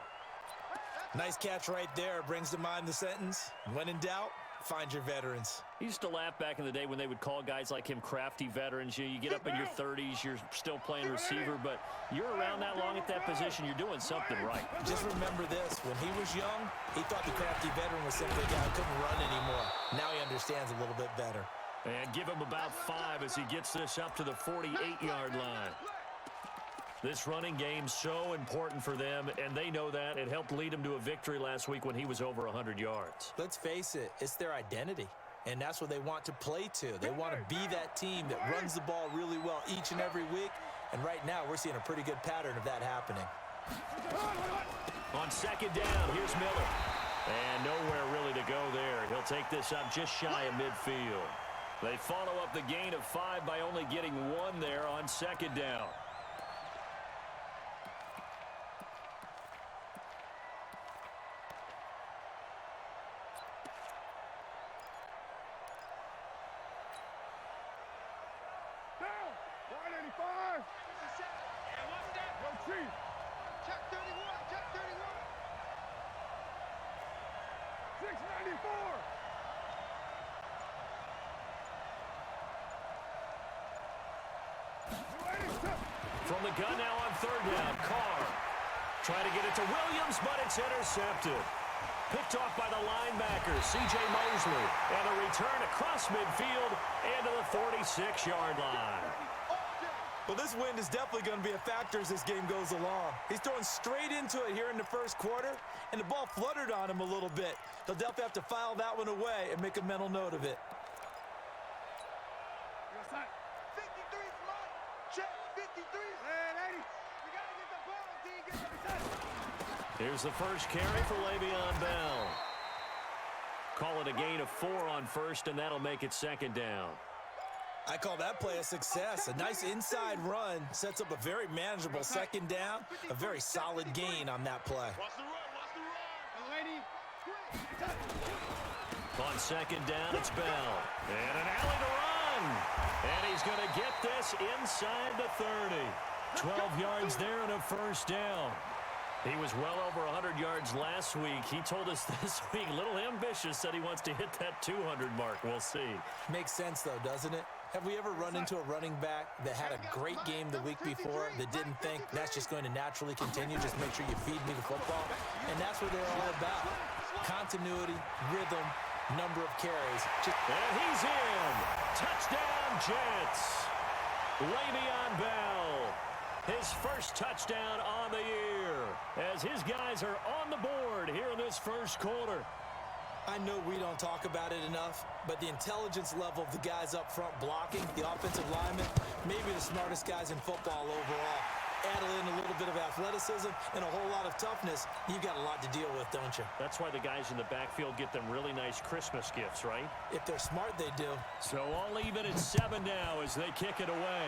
Nice catch right there. Brings to mind the sentence, when in doubt, find your veterans. I used to laugh back in the day when they would call guys like him crafty veterans. You get up in your 30s, you're still playing receiver, but you're around that long at that position, you're doing something right. Just remember this. When he was young, he thought the crafty veteran was simply a guy who couldn't run anymore. Now he understands a little bit better. And give him about 5 as he gets this up to the 48-yard line. This running game so important for them, and they know that. It helped lead him to a victory last week when he was over 100 yards. Let's face it, it's their identity, and that's what they want to play to. They want to be that team that runs the ball really well each and every week, and right now we're seeing a pretty good pattern of that happening. On 2nd down, here's Miller. And nowhere really to go there. He'll take this up just shy of midfield. They follow up the gain of 5 by only getting 1 there on 2nd down. From the gun now on 3rd down, Carr trying to get it to Williams, but it's intercepted. Picked off by the linebacker, C.J. Mosley, and a return across midfield and to the 46-yard line. Well, this wind is definitely going to be a factor as this game goes along. He's throwing straight into it here in the 1st quarter, and the ball fluttered on him a little bit. He'll definitely have to file that one away and make a mental note of it. Here's the first carry for Le'Veon Bell. Call it a gain of 4 on 1st, and that'll make it 2nd down. I call that play a success. A nice inside run sets up a very manageable 2nd down. A very solid gain on that play. On 2nd down, it's Bell. And an alley to run. And he's going to get this inside the 30. 12 yards there and a 1st down. He was well over 100 yards last week. He told us this week, a little ambitious, said he wants to hit that 200 mark. We'll see. Makes sense, though, doesn't it? Have we ever run into a running back that had a great game the week before that didn't think that's just going to naturally continue? Just make sure you feed me the football. And that's what they're all about. Continuity, rhythm, number of carries. And he's in. Touchdown, Jets. Le'Veon Bell. His first touchdown on the year as his guys are on the board here in this 1st quarter. I know we don't talk about it enough, but the intelligence level of the guys up front blocking, the offensive linemen, maybe the smartest guys in football overall. Add in a little bit of athleticism and a whole lot of toughness, you've got a lot to deal with, don't you? That's why the guys in the backfield get them really nice Christmas gifts, right? If they're smart, they do. So all even at 7 now as they kick it away.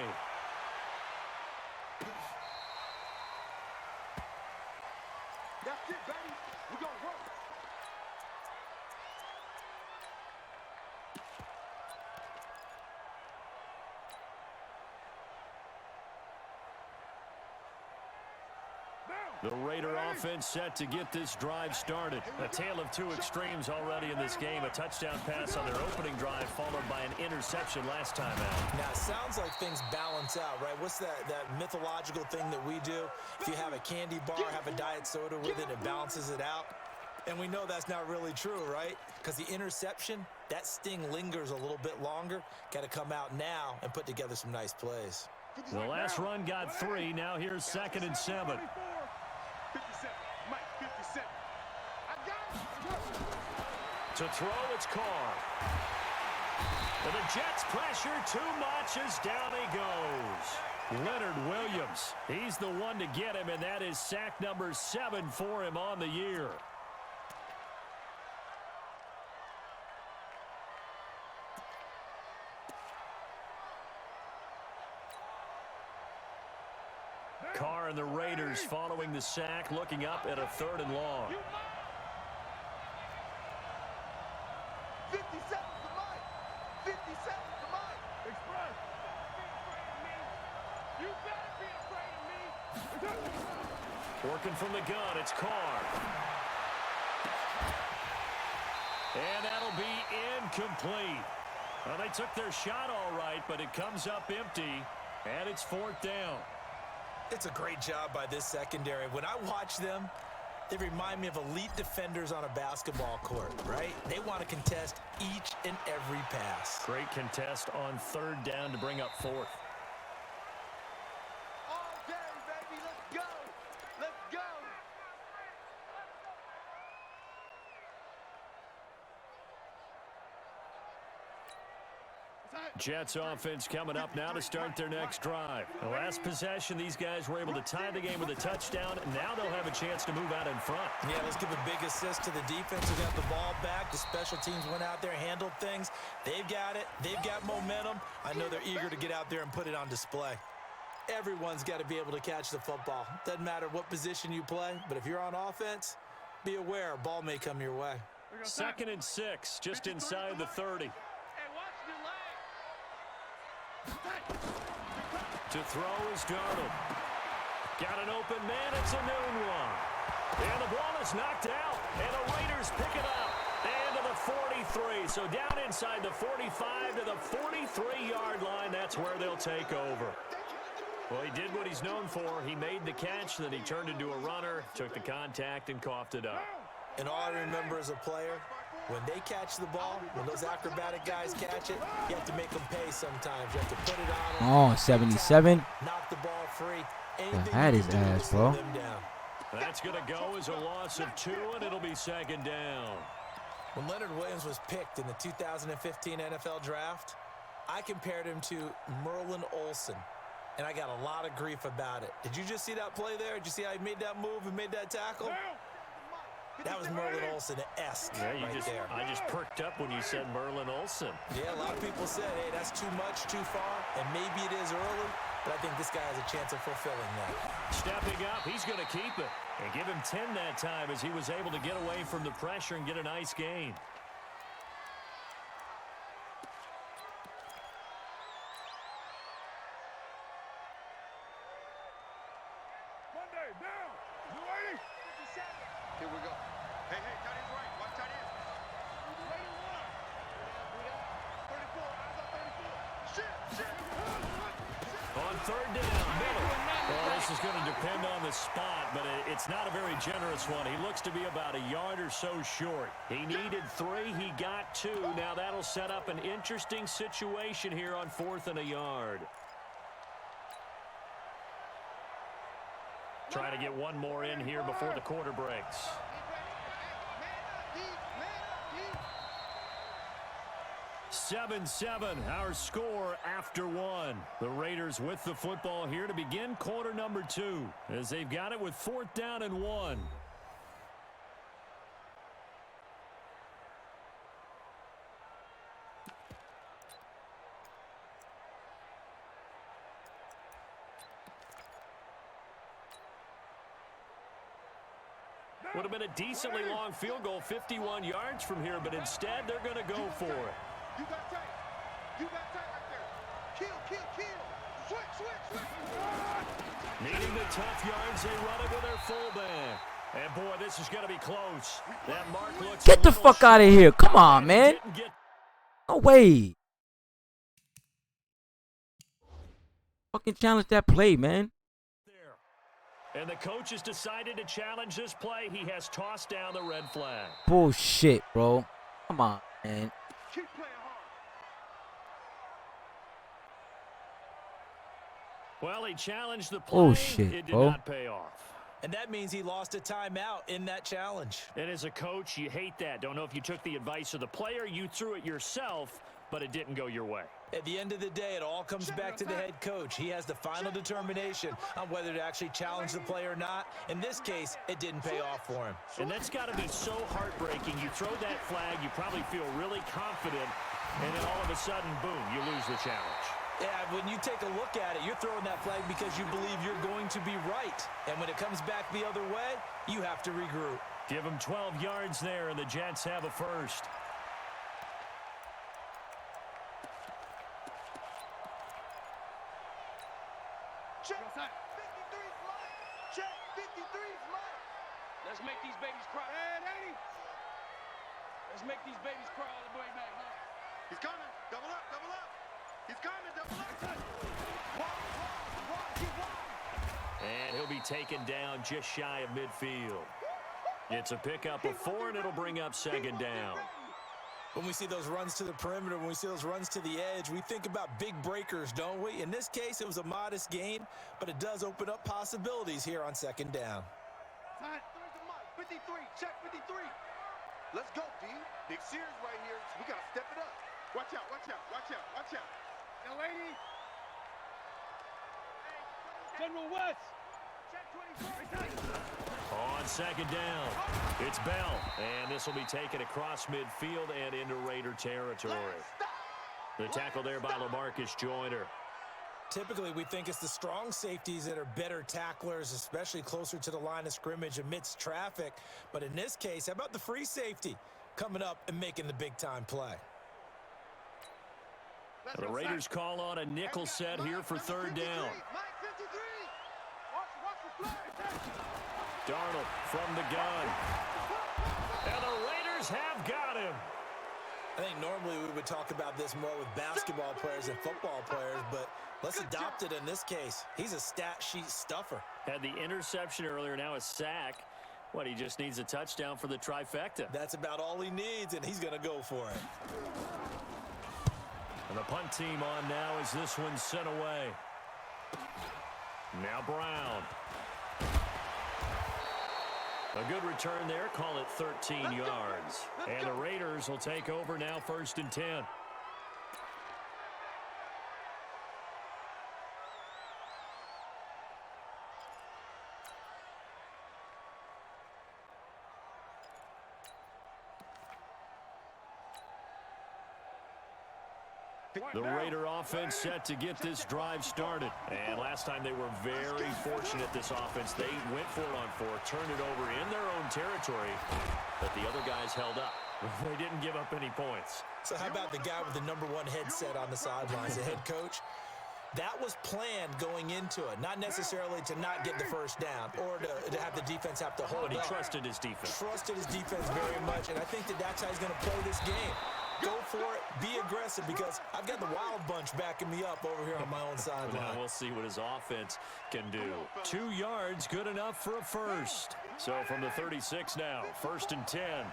The Raider offense set to get this drive started. A tale of two extremes already in this game. A touchdown pass on their opening drive followed by an interception last time out. Now, it sounds like things balance out, right? What's that mythological thing that we do? If you have a candy bar, have a diet soda with it, it balances it out. And we know that's not really true, right? Because the interception, that sting lingers a little bit longer. Got to come out now and put together some nice plays. The last run got 3. Now here's 2nd and 7. 57. Mike, 57. I got it. To throw, it's Carr. And the Jets pressure too much as down he goes. Leonard Williams, he's the one to get him, and that is sack number 7 for him on the year. Carr and the Raiders following the sack, looking up at a 3rd and long. 57 to Mike. 57 to Mike. Express. You better be afraid of me. Working from the gun, it's Carr. And that'll be incomplete. Well, they took their shot all right, but it comes up empty, and it's 4th down. It's a great job by this secondary. When I watch them, they remind me of elite defenders on a basketball court, right? They want to contest each and every pass. Great contest on 3rd down to bring up 4th. All day, baby. Let's go. Let's go. Jets offense coming up now to start their next drive. The last possession, these guys were able to tie the game with a touchdown, and now they'll have a chance to move out in front. Yeah, let's give a big assist to the defense who got the ball back. The special teams went out there, handled things. They've got it. They've got momentum. I know they're eager to get out there and put it on display. Everyone's got to be able to catch the football. Doesn't matter what position you play, but if you're on offense, be aware a ball may come your way. 2nd and 6, just inside the 30. To throw is Darnold. Got an open man. It's a noon one. And the ball is knocked out. And the Raiders pick it up. And to the 43. So down inside the 45 to the 43-yard line. That's where they'll take over. Well, he did what he's known for. He made the catch, then he turned into a runner, took the contact, and coughed it up. And all I remember as a player, when they catch the ball, when those acrobatic guys catch it, you have to make them pay sometimes. You have to put it on them. Oh, 77. Knock the ball free. That is ass, bro. That's going to go as a loss of 2, and it'll be 2nd down. When Leonard Williams was picked in the 2015 NFL Draft, I compared him to Merlin Olsen, and I got a lot of grief about it. Did you just see that play there? Did you see how he made that move and made that tackle? That was Merlin Olsen-esque there. I just perked up when you said Merlin Olsen. Yeah, a lot of people said, hey, that's too much, too far, and maybe it is early, but I think this guy has a chance of fulfilling that. Stepping up, he's going to keep it. And give him 10 that time as he was able to get away from the pressure and get a nice gain. Monday, down. You ready? 57. Here we go. Hey, tight end's right. Watch tight end. 34. Eyes on 34. Shit. On 3rd down, Miller. Well, this is going to depend on the spot, but it's not a very generous one. He looks to be about a yard or so short. He needed 3. He got 2. Now that'll set up an interesting situation here on 4th and a yard. Trying to get one more in here before the quarter breaks. 7-7, our score after 1. The Raiders with the football here to begin quarter number 2 as they've got it with 4th down and 1. Would have been a decently long field goal, 51 yards from here, but instead they're going to go for it. You got tight. You got tight right there. Kill. Needing the tough yards, they run it with their fullback. And boy, this is going to be close. That mark looks Get the fuck out of here. Come on, man. No way. Fucking challenge that play, man. And the coach has decided to challenge this play. He has tossed down the red flag. Bullshit, bro. Come on, man. Keep playing hard. Well, he challenged the play. Oh, shit, it did bro. not pay off. And that means he lost a timeout in that challenge. And as a coach, you hate that. Don't know if you took the advice of the player, you threw it yourself, but it didn't go your way. At the end of the day, it all comes back to the head coach. He has the final determination on whether to actually challenge the play or not. In this case, it didn't pay off for him. And that's got to be so heartbreaking. You throw that flag, you probably feel really confident, and then all of a sudden, boom, you lose the challenge. Yeah, when you take a look at it, you're throwing that flag because you believe you're going to be right. And when it comes back the other way, you have to regroup. Give them 12 yards there, and the Jets have a first. Check 53's mine. Check 53's mine. Let's make these babies cry. And 80. Let's make these babies cry all the way back, huh? He's coming. Double up, double up. He's coming, double up. And he'll be taken down just shy of midfield. It's a pickup of 4, and it'll bring up second down. When we see those runs to the perimeter, when we see those runs to the edge, we think about big breakers, don't we? In this case, it was a modest gain, but it does open up possibilities here on second down. There's the mark. 53. Check 53. Let's go, D. Big Sears right here. So we got to step it up. Watch out, watch out, watch out, watch out. Now, lady. General West. Check 24. On second down, it's Bell, and this will be taken across midfield and into Raider territory. The tackle there by LaMarcus Joyner. Typically, we think it's the strong safeties that are better tacklers, especially closer to the line of scrimmage amidst traffic. But in this case, how about the free safety coming up and making the big-time play? The Raiders call on a nickel set here for third down. Darnold from the gun. And the Raiders have got him. I think normally we would talk about this more with basketball players and football players, but let's adopt it in this case. He's a stat sheet stuffer. Had the interception earlier, now a sack. What, he just needs a touchdown for the trifecta. That's about all he needs, and he's going to go for it. And the punt team on now as this one's sent away. Now Brown. A good return there, call it 13 yards. And the Raiders will take over now, 1st and 10. The Raider offense set to get this drive started. And last time they were very fortunate, this offense. They went for it on 4, turned it over in their own territory, but the other guys held up. They didn't give up any points. So how about the guy with the #1 headset on the sidelines, the head coach? That was planned going into it, not necessarily to not get the first down or to have the defense have to hold But he up. trusted his defense. Trusted his defense very much, and I think that's how he's going to play this game. Go for it, be aggressive, because I've got the wild bunch backing me up over here on my own Now sideline. we'll see what his offense can do. 2 yards, good enough for a first. So from the 36 now, 1st and 10. Oh, yeah.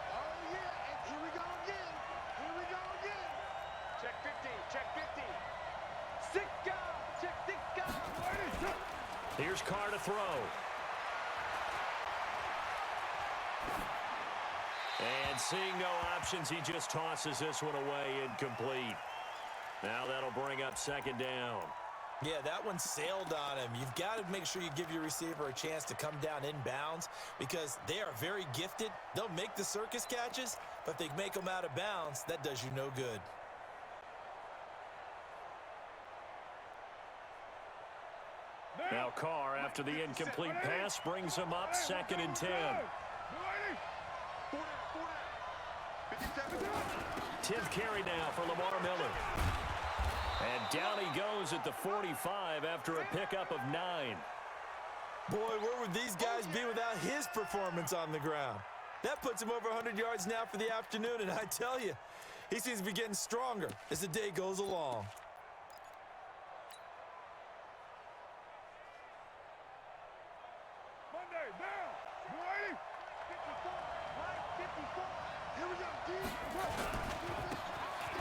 Oh, yeah. And here we go again. Here we go again. Check 15. Check 15. Six guys. Check 6 guys. Here's Carr to throw. And seeing no options, he just tosses this one away, incomplete. Now that'll bring up second down. Yeah, that one sailed on him. You've got to make sure you give your receiver a chance to come down inbounds because they are very gifted. They'll make the circus catches, but if they make them out of bounds, that does you no good. Now Carr, after the incomplete pass, brings him up 2nd and 10. 10th carry now for Lamar Miller. And down he goes at the 45 after a pickup of 9. Boy, where would these guys be without his performance on the ground? That puts him over 100 yards now for the afternoon, and I tell you, he seems to be getting stronger as the day goes along. Monday, down. You ready? 54. Right, 54. Here we go.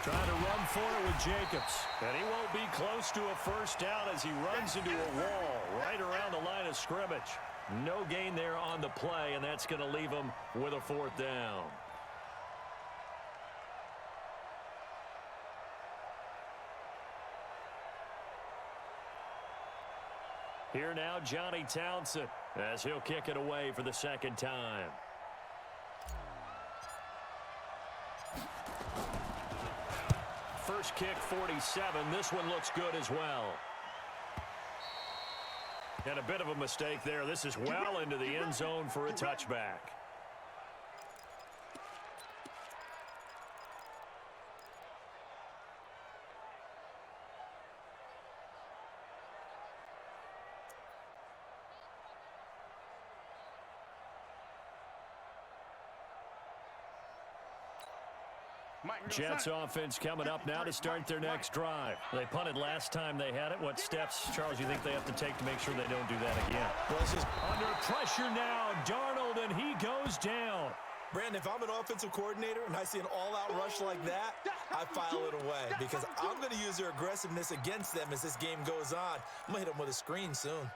Trying to run for it with Jacobs. And he won't be close to a first down as he runs into a wall right around the line of scrimmage. No gain there on the play, and that's going to leave him with a 4th down. Here now, Johnny Townsend, as he'll kick it away for the 2nd time. First kick, 47. This one looks good as well. And a bit of a mistake there. This is well into the end zone for a touchback. Jets offense coming up now to start their next drive. They punted last time they had it. What steps, Charles, you think they have to take to make sure they don't do that again? Well, it's just under pressure now, Darnold, and he goes down. Brandon, if I'm an offensive coordinator and I see an all-out rush like that, I file it away because I'm going to use their aggressiveness against them as this game goes on. I'm going to hit them with a screen soon.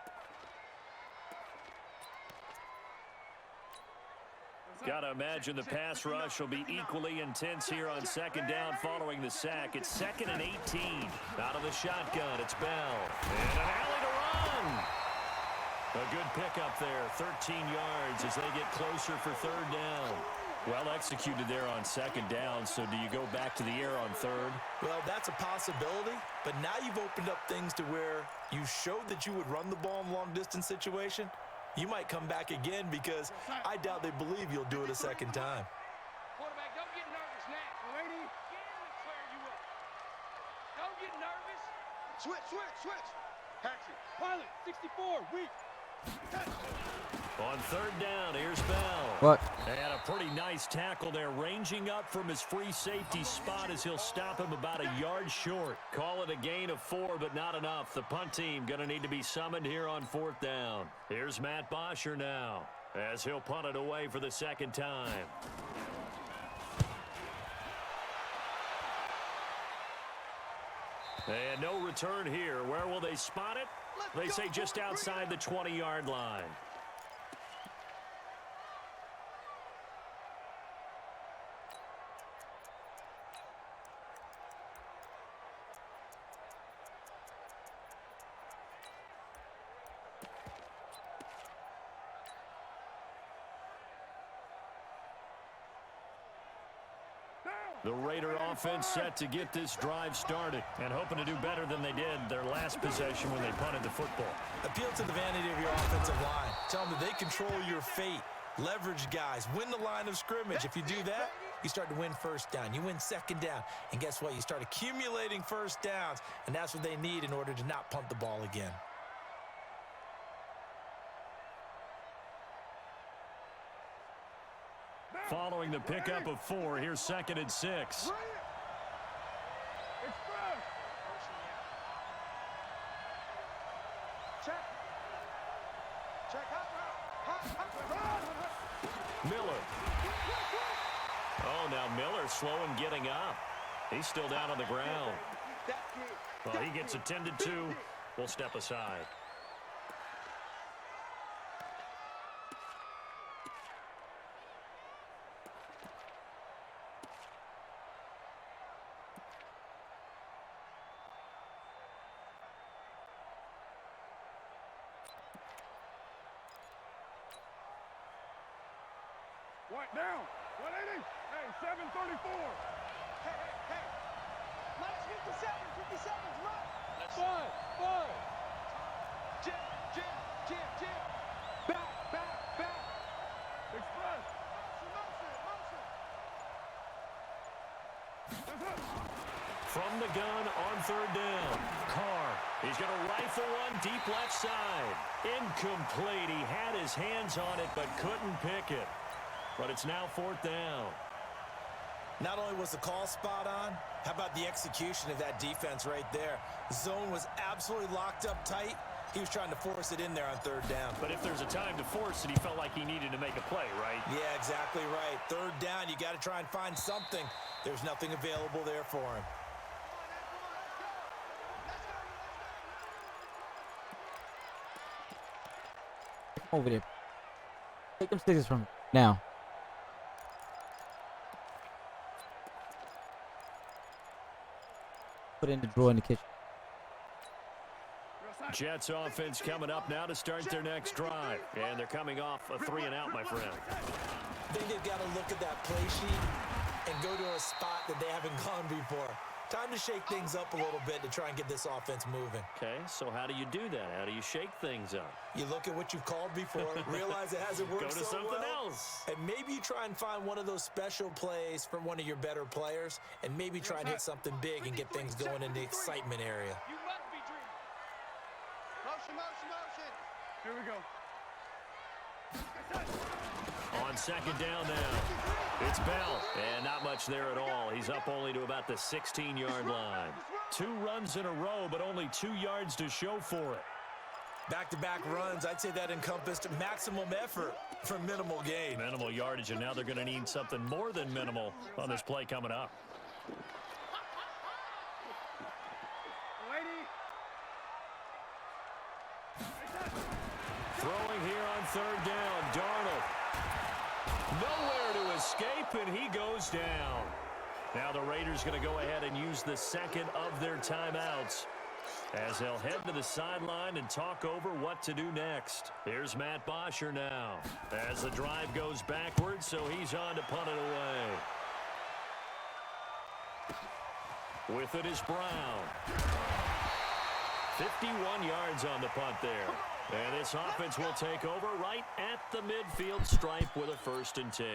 Got to imagine the pass rush will be equally intense here on 2nd down following the sack. It's 2nd and 18. Out of the shotgun, it's Bell. And an alley to run. A good pickup there, 13 yards as they get closer for 3rd down. Well executed there on 2nd down, so do you go back to the air on 3rd? Well, that's a possibility, but now you've opened up things to where you showed that you would run the ball in long-distance situation. You might come back again because I doubt they believe you'll do it a 2nd time. Quarterback, don't get nervous now. Ready? Clear you up. Don't get nervous. Switch. Action. Pilot, 64, weak. On 3rd down, here's Bell. What? And a pretty nice tackle there, ranging up from his free safety spot as he'll stop him about a yard short. Call it a gain of 4, but not enough. The punt team going to need to be summoned here on 4th down. Here's Matt Bosher now as he'll punt it away for the 2nd time. And no return here. Where will they spot it? They say just outside the 20-yard line. The Raider offense set to get this drive started and hoping to do better than they did their last possession when they punted the football. Appeal to the vanity of your offensive line. Tell them that they control your fate. Leverage guys. Win the line of scrimmage. If you do that, you start to win 1st down. You win 2nd down. And guess what? You start accumulating 1st downs. And that's what they need in order to not punt the ball again. Following the pickup of 4, here's 2nd and 6. Express. Check. Hot. Miller. Oh, now Miller slow in getting up. He's still down on the ground. Well, he gets attended to. We'll step aside. What down? 180. Hey, 734. Hey. Minus 57. 57's right. Five. Jam. Back. Express. Motion. from the gun on third down. Carr, he's going to rifle one deep left side. Incomplete. He had his hands on it but couldn't pick it. But it's now fourth down. Not only was the call spot on, how about the execution of that defense right there? Zone was absolutely locked up tight. He was trying to force it in there on third down. But if there's a time to force it, he felt like he needed to make a play, right? Yeah, exactly right. Third down, you got to try and find something. There's nothing available there for him. Over there. Take them scissors from now. Put it in the drawer in the kitchen. Jets offense coming up now to start their next drive. And they're coming off a 3-and-out, my friend. I think they've got to look at that play sheet and go to a spot that they haven't gone before. Time to shake things up a little bit to try and get this offense moving. Okay, so how do you do that? How do you shake things up? You look at what you've called before, realize it hasn't worked Go to so something well, else. and maybe you try and find one of those special plays from one of your better players, and maybe try and hit something big and get things going in the excitement area. You must be dreaming. Motion, motion, motion. Here we go. On second down now, it's Bell. And not much there at all. He's up only to about the 16-yard line. 2 runs in a row, but only 2 yards to show for it. Back-to-back runs, I'd say that encompassed maximum effort for minimal gain. Minimal yardage, and now they're going to need something more than minimal on this play coming up. Throwing here on third down, Darnold. Nowhere to escape, and he goes down. Now the Raiders going to go ahead and use the second of their timeouts as they'll head to the sideline and talk over what to do next. Here's Matt Bosher now as the drive goes backwards, so he's on to punt it away. With it is Brown. 51 yards on the punt there. And this offense will take over right at the midfield stripe with a 1st and 10.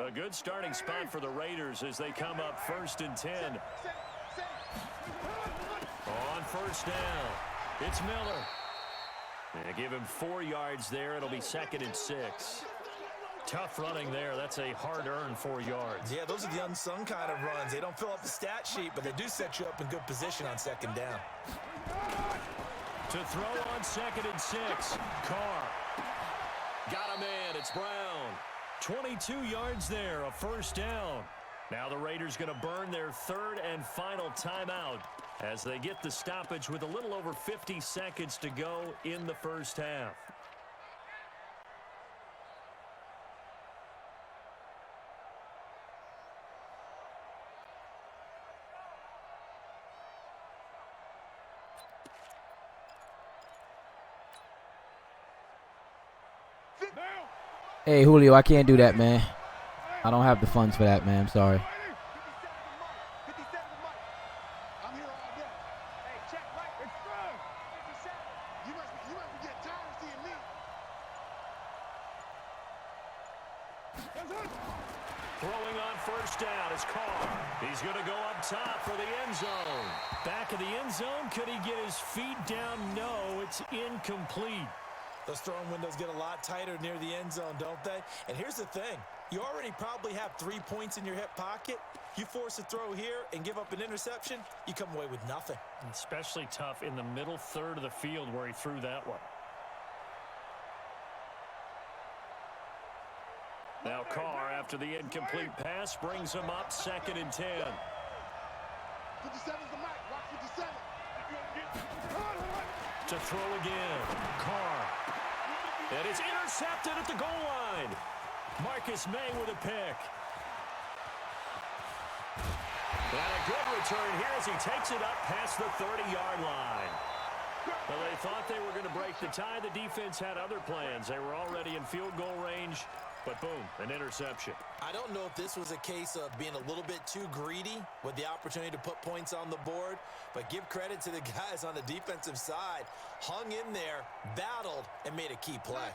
A good starting spot for the Raiders as they come up 1st and 10. On first down, it's Miller. And give him 4 yards there. It'll be 2nd and 6. Tough running there. That's a hard-earned 4 yards. Yeah, those are the unsung kind of runs. They don't fill up the stat sheet, but they do set you up in good position on second down. To throw on 2nd and 6. Carr. Got a man. It's Brown. 22 yards there. A 1st down. Now the Raiders going to burn their 3rd and final timeout as they get the stoppage with a little over 50 seconds to go in the first half. Hey, Julio, I can't do that, man. I don't have the funds for that, man. I'm sorry. I'm here all day. Hey, check right. It's fun. 57. You must be getting tired of seeing me. Throwing on first down is Carr. He's going to go up top for the end zone. Back of the end zone. Could he get his feet down? No, it's incomplete. Those throwing windows get a lot tighter near the end zone, don't they? And here's the thing. You already probably have 3 points in your hip pocket. You force a throw here and give up an interception, you come away with nothing. Especially tough in the middle third of the field where he threw that one. Now Carr, after the incomplete pass, brings him up 2nd and 10. 57's the mic. Watch 57. To throw again. Carr. And it's intercepted at the goal line. Marcus May with a pick. And a good return here as he takes it up past the 30-yard line. Well, they thought they were going to break the tie. The defense had other plans. They were already in field goal range. But boom, an interception. I don't know if this was a case of being a little bit too greedy with the opportunity to put points on the board, but give credit to the guys on the defensive side. Hung in there, battled, and made a key play.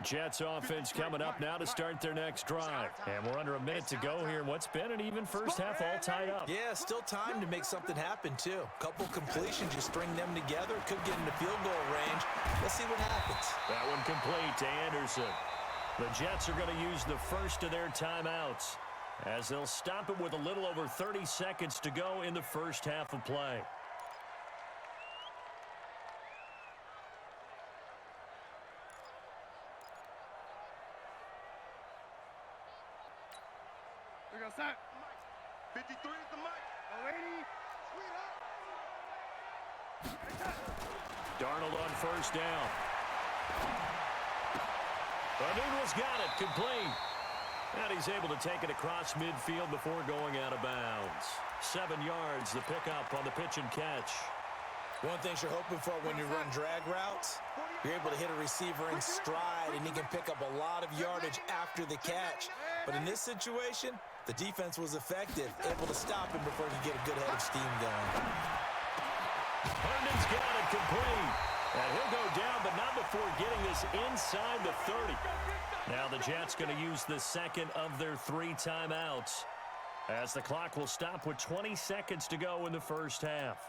Jets offense coming up now to start their next drive. And we're under a minute to go here in what's been an even first half all tied up. Yeah, still time to make something happen, too. Couple completions, you string them together, could get into field goal range. Let's see what happens. That one complete to Anderson. The Jets are going to use the first of their timeouts as they'll stop it with a little over 30 seconds to go in the first half of play. We're going to start. 53 is the mic. Lady. Darnold on first down. O'Neill's got it, complete. And he's able to take it across midfield before going out of bounds. 7 yards, the pickup on the pitch and catch. One of the things you're hoping for when you run drag routes, you're able to hit a receiver in stride, and he can pick up a lot of yardage after the catch. But in this situation, the defense was effective, able to stop him before he could get a good head of steam going. Herndon's got it complete. And he'll go down, but not before getting this inside the 30. Now the Jets going to use the second of their 3 timeouts as the clock will stop with 20 seconds to go in the first half.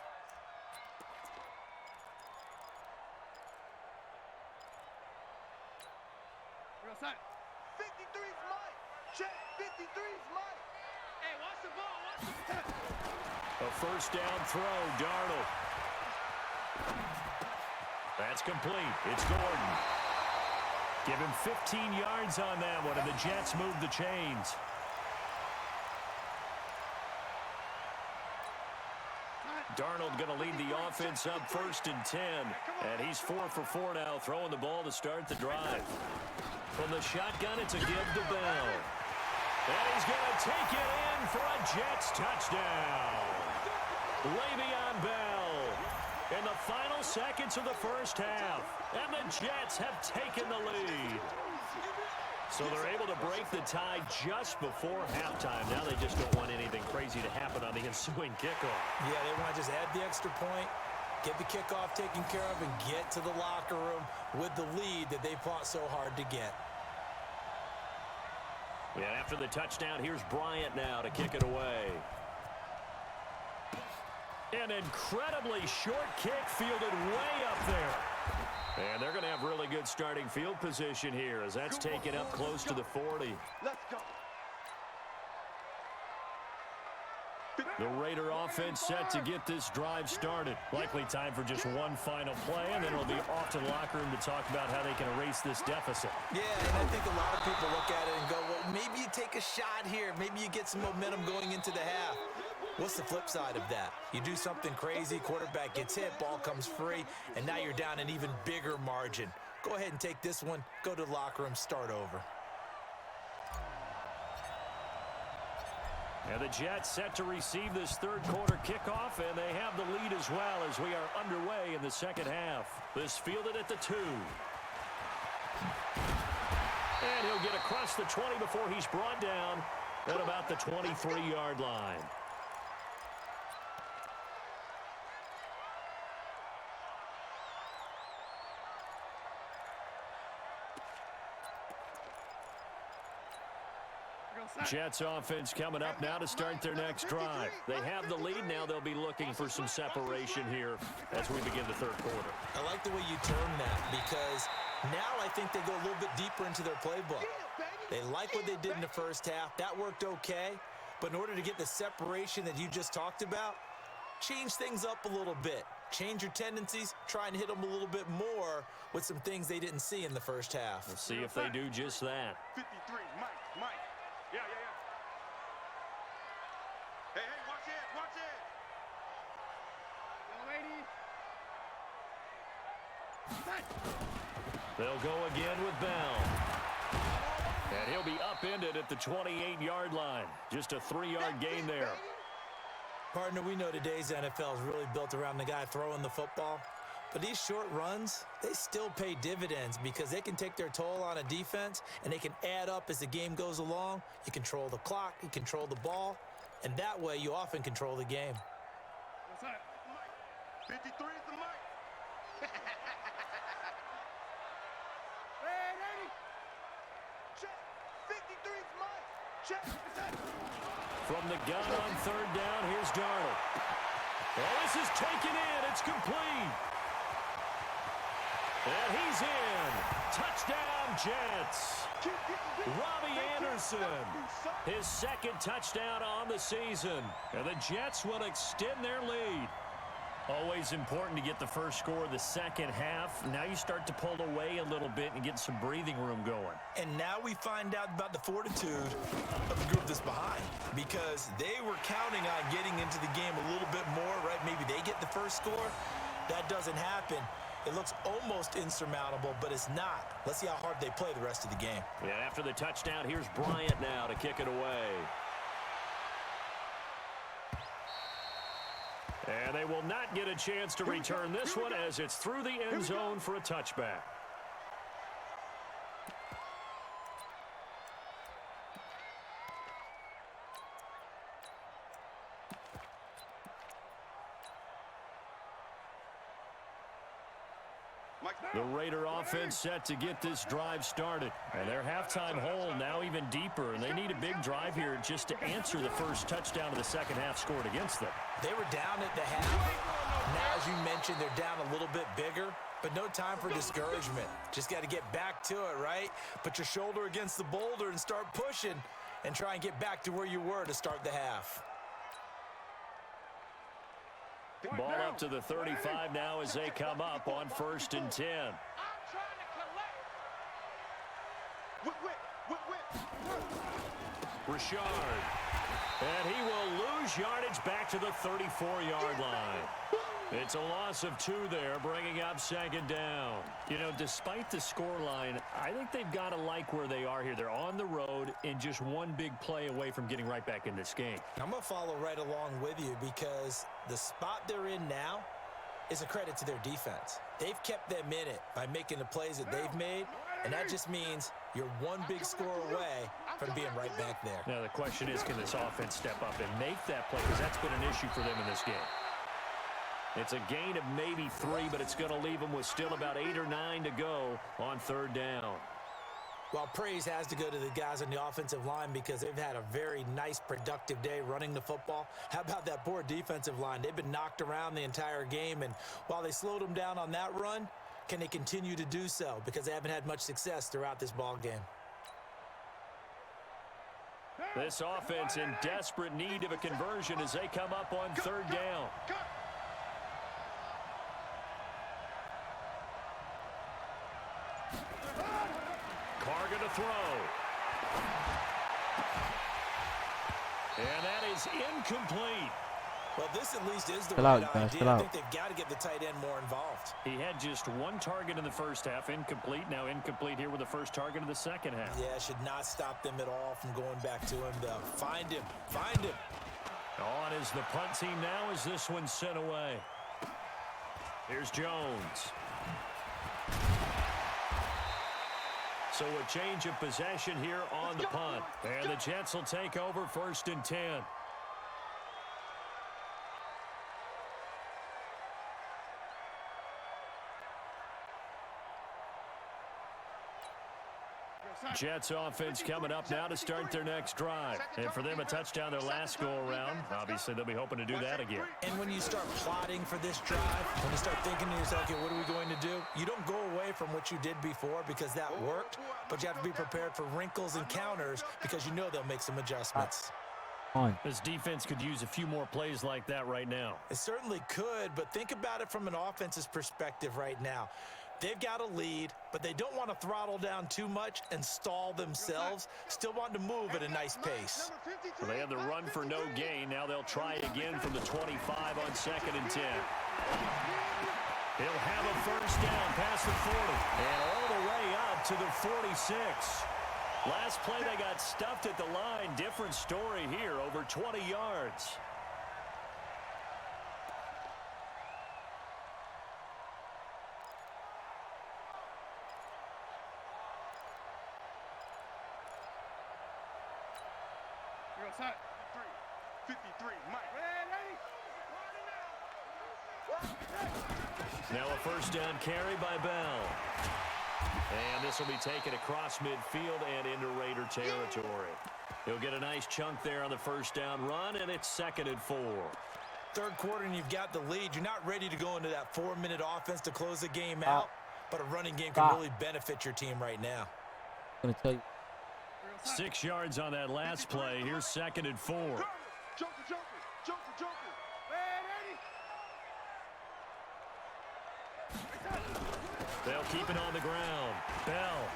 We're going to start. 53's Mike. Check. 53's Mike. Hey, watch the ball. Watch the A first down throw, Darnold. That's complete. It's Gordon. Give him 15 yards on that one, and the Jets move the chains. Darnold going to lead the offense up 1st and 10. And he's 4 for 4 now, throwing the ball to start the drive. From the shotgun, it's a give to Bell. And he's going to take it in for a Jets touchdown. Le'Veon Bell in the final seconds of the first half. And the Jets have taken the lead. So they're able to break the tie just before halftime. Now they just don't want anything crazy to happen on the ensuing kickoff. Yeah, they want to just add the extra point, get the kickoff taken care of, and get to the locker room with the lead that they fought so hard to get. And after the touchdown, here's Bryant now to kick it away. An incredibly short kick fielded way up there. And they're going to have really good starting field position here as that's taken up close to the 40. Let's go. The Raider offense set to get this drive started. Likely time for just one final play, and then it'll be off to the locker room to talk about how they can erase this deficit. Yeah, and I think a lot of people look at it and go, well, maybe you take a shot here. Maybe you get some momentum going into the half. What's the flip side of that? You do something crazy, quarterback gets hit, ball comes free, and now you're down an even bigger margin. Go ahead and take this one, go to the locker room, start over. And the Jets set to receive this third quarter kickoff, and they have the lead as well as we are underway in the second half. This fielded at the 2. And he'll get across the 20 before he's brought down at about the 23-yard line. Jets offense coming up now to start their next drive. They have the lead. Now they'll be looking for some separation here as we begin the third quarter. I like the way you term that because now I think they go a little bit deeper into their playbook. They like what they did in the first half. That worked okay. But in order to get the separation that you just talked about, change things up a little bit. Change your tendencies. Try and hit them a little bit more with some things they didn't see in the first half. We'll see if they do just that. 53, Mike. Yeah. Hey, watch it. They'll go again with Bell. And he'll be upended at the 28-yard line. Just a 3-yard gain there. Partner, we know today's NFL is really built around the guy throwing the football. But these short runs, they still pay dividends because they can take their toll on a defense, and they can add up as the game goes along. You control the clock, you control the ball, and that way you often control the game. What's that? 53 is the mic. Hey, ready? Check. 53 is mic. Check. From the gun on third down, here's Darnold. Oh, this is taken in. It's complete. And he's in. Touchdown, Jets. Robbie Anderson, his second touchdown on the season. And the Jets will extend their lead. Always important to get the first score of the second half. Now you start to pull away a little bit and get some breathing room going. And now we find out about the fortitude of the group that's behind, because they were counting on getting into the game a little bit more, right? Maybe they get the first score. That doesn't happen. It looks almost insurmountable, but it's not. Let's see how hard they play the rest of the game. And after the touchdown, here's Bryant now to kick it away. And they will not get a chance to return this one as it's through the end zone for a touchback. The Raider offense set to get this drive started. And their halftime hole now even deeper, and they need a big drive here just to answer the first touchdown of the second half scored against them. They were down at the half. Now, as you mentioned, they're down a little bit bigger, but no time for discouragement. Just got to get back to it, right? Put your shoulder against the boulder and start pushing and try and get back to where you were to start the half. Ball up to the 35 now as they come up on 1st and 10. I'm trying to collect. Richard. And he will lose yardage back to the 34-yard line. It's a loss of 2 there, bringing up 2nd down. You know, despite the scoreline, I think they've got to like where they are here. They're on the road and just one big play away from getting right back in this game. I'm going to follow right along with you because the spot they're in now is a credit to their defense. They've kept them in it by making the plays that they've made, and that just means you're one big score away from being right back there. Now, the question is, can this offense step up and make that play? Because that's been an issue for them in this game. It's a gain of maybe 3, but it's going to leave them with still about 8 or 9 to go on 3rd down. Well, praise has to go to the guys on the offensive line because they've had a very nice, productive day running the football. How about that poor defensive line? They've been knocked around the entire game, and while they slowed them down on that run, can they continue to do so? Because they haven't had much success throughout this ball game. This offense in desperate need of a conversion as they come up on 3rd down. Carr to throw. And that is incomplete. Well, this at least is the Chill right out, guys. idea. Chill I out. think they've got to get the tight end more involved. He had just 1 target in the first half, incomplete. Now incomplete here with the first target of the second half. Yeah, should not stop them at all from going back to him, though. Find him. Find him. On is the punt team now as this one's sent away. Here's Jones. So a change of possession here on the punt. And the Jets will take over 1st and 10. Jets offense coming up now to start their next drive. And for them, a touchdown their last go-around. Obviously, they'll be hoping to do that again. And when you start plotting for this drive, when you start thinking to yourself, okay, what are we going to do? You don't go away from what you did before because that worked, but you have to be prepared for wrinkles and counters because you know they'll make some adjustments. This defense could use a few more plays like that right now. It certainly could, but think about it from an offense's perspective right now. They've got a lead, but they don't want to throttle down too much and stall themselves. Still want to move at a nice pace. Well, they had the run for no gain. Now they'll try again from the 25 on 2nd and 10. He'll have a first down past the 40 and all the way up to the 46. Last play they got stuffed at the line. Different story here, over 20 yards. outside. 53, Mike. Now a first down carry by Bell. And this will be taken across midfield and into Raider territory. He'll get a nice chunk there on the first down run, and it's 2nd and 4. Third quarter, and you've got the lead. You're not ready to go into that 4-minute offense to close the game out, but a running game can really benefit your team right now. I'm gonna tell you. 6 yards on that last play. Here's 2nd and 4. Joker. They'll keep it on the ground. Bell.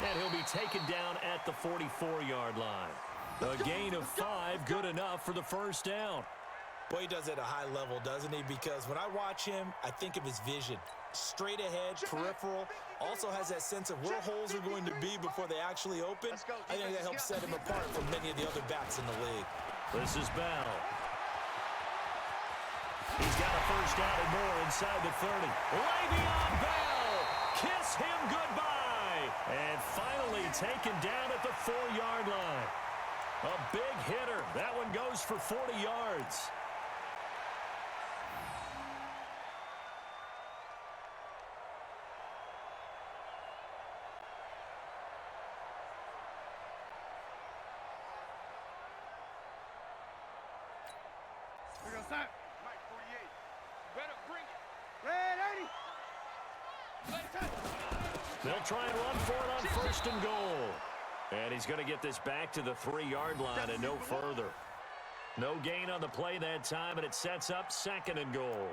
And he'll be taken down at the 44-yard line. A gain of 5, good enough for the first down. Well, he does it at a high level, doesn't he? Because when I watch him, I think of his vision. Straight ahead, peripheral, also has that sense of where holes are going to be before they actually open. I think that helps set him apart from many of the other backs in the league. This is Bell. He's got a first down and more inside the 30. Le'Veon Bell, kiss him goodbye. And finally taken down at the 4-yard line. A big hitter. That one goes for 40 yards. Outside. Mike, 48. Better bring it. Red 80. Let it touch. They'll try and run for it on 1st and goal. And he's going to get this back to the 3-yard line and no further. No gain on the play that time, and it sets up 2nd and goal.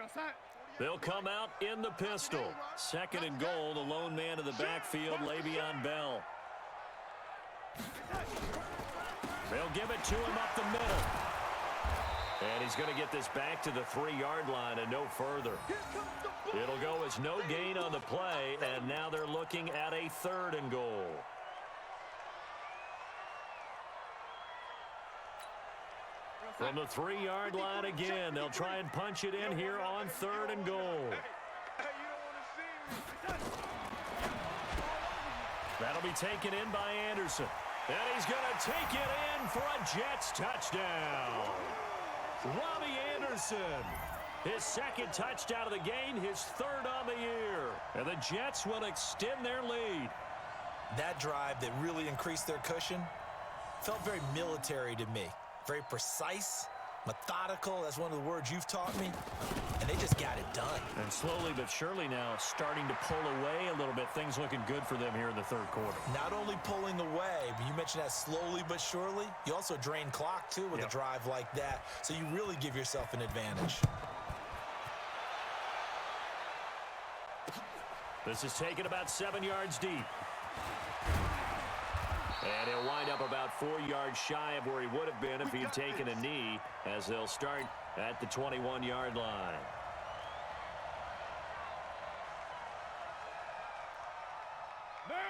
Outside. They'll come out in the pistol. 2nd and goal, the lone man in the backfield, Le'Veon Bell. They'll give it to him up the middle. And he's going to get this back to the 3-yard line and no further. It'll go as no gain on the play, and now they're looking at a 3rd and goal. From the 3-yard line again, they'll try and punch it in here on 3rd and goal. That'll be taken in by Anderson. And he's going to take it in for a Jets touchdown. Robbie Anderson, his 2nd touchdown of the game, his 3rd on the year. And the Jets will extend their lead. That drive that really increased their cushion felt very military to me. Very precise, methodical. That's one of the words you've taught me. And they just got it done. And slowly but surely now starting to pull away a little bit. Things looking good for them here in the 3rd quarter. Not only pulling away, but you mentioned that slowly but surely. You also drain clock, too, with a drive like that. So you really give yourself an advantage. This is taken about 7 yards deep. And he'll wind up about 4 yards shy of where he would have been if he'd taken a knee, as they'll start at the 21-yard line.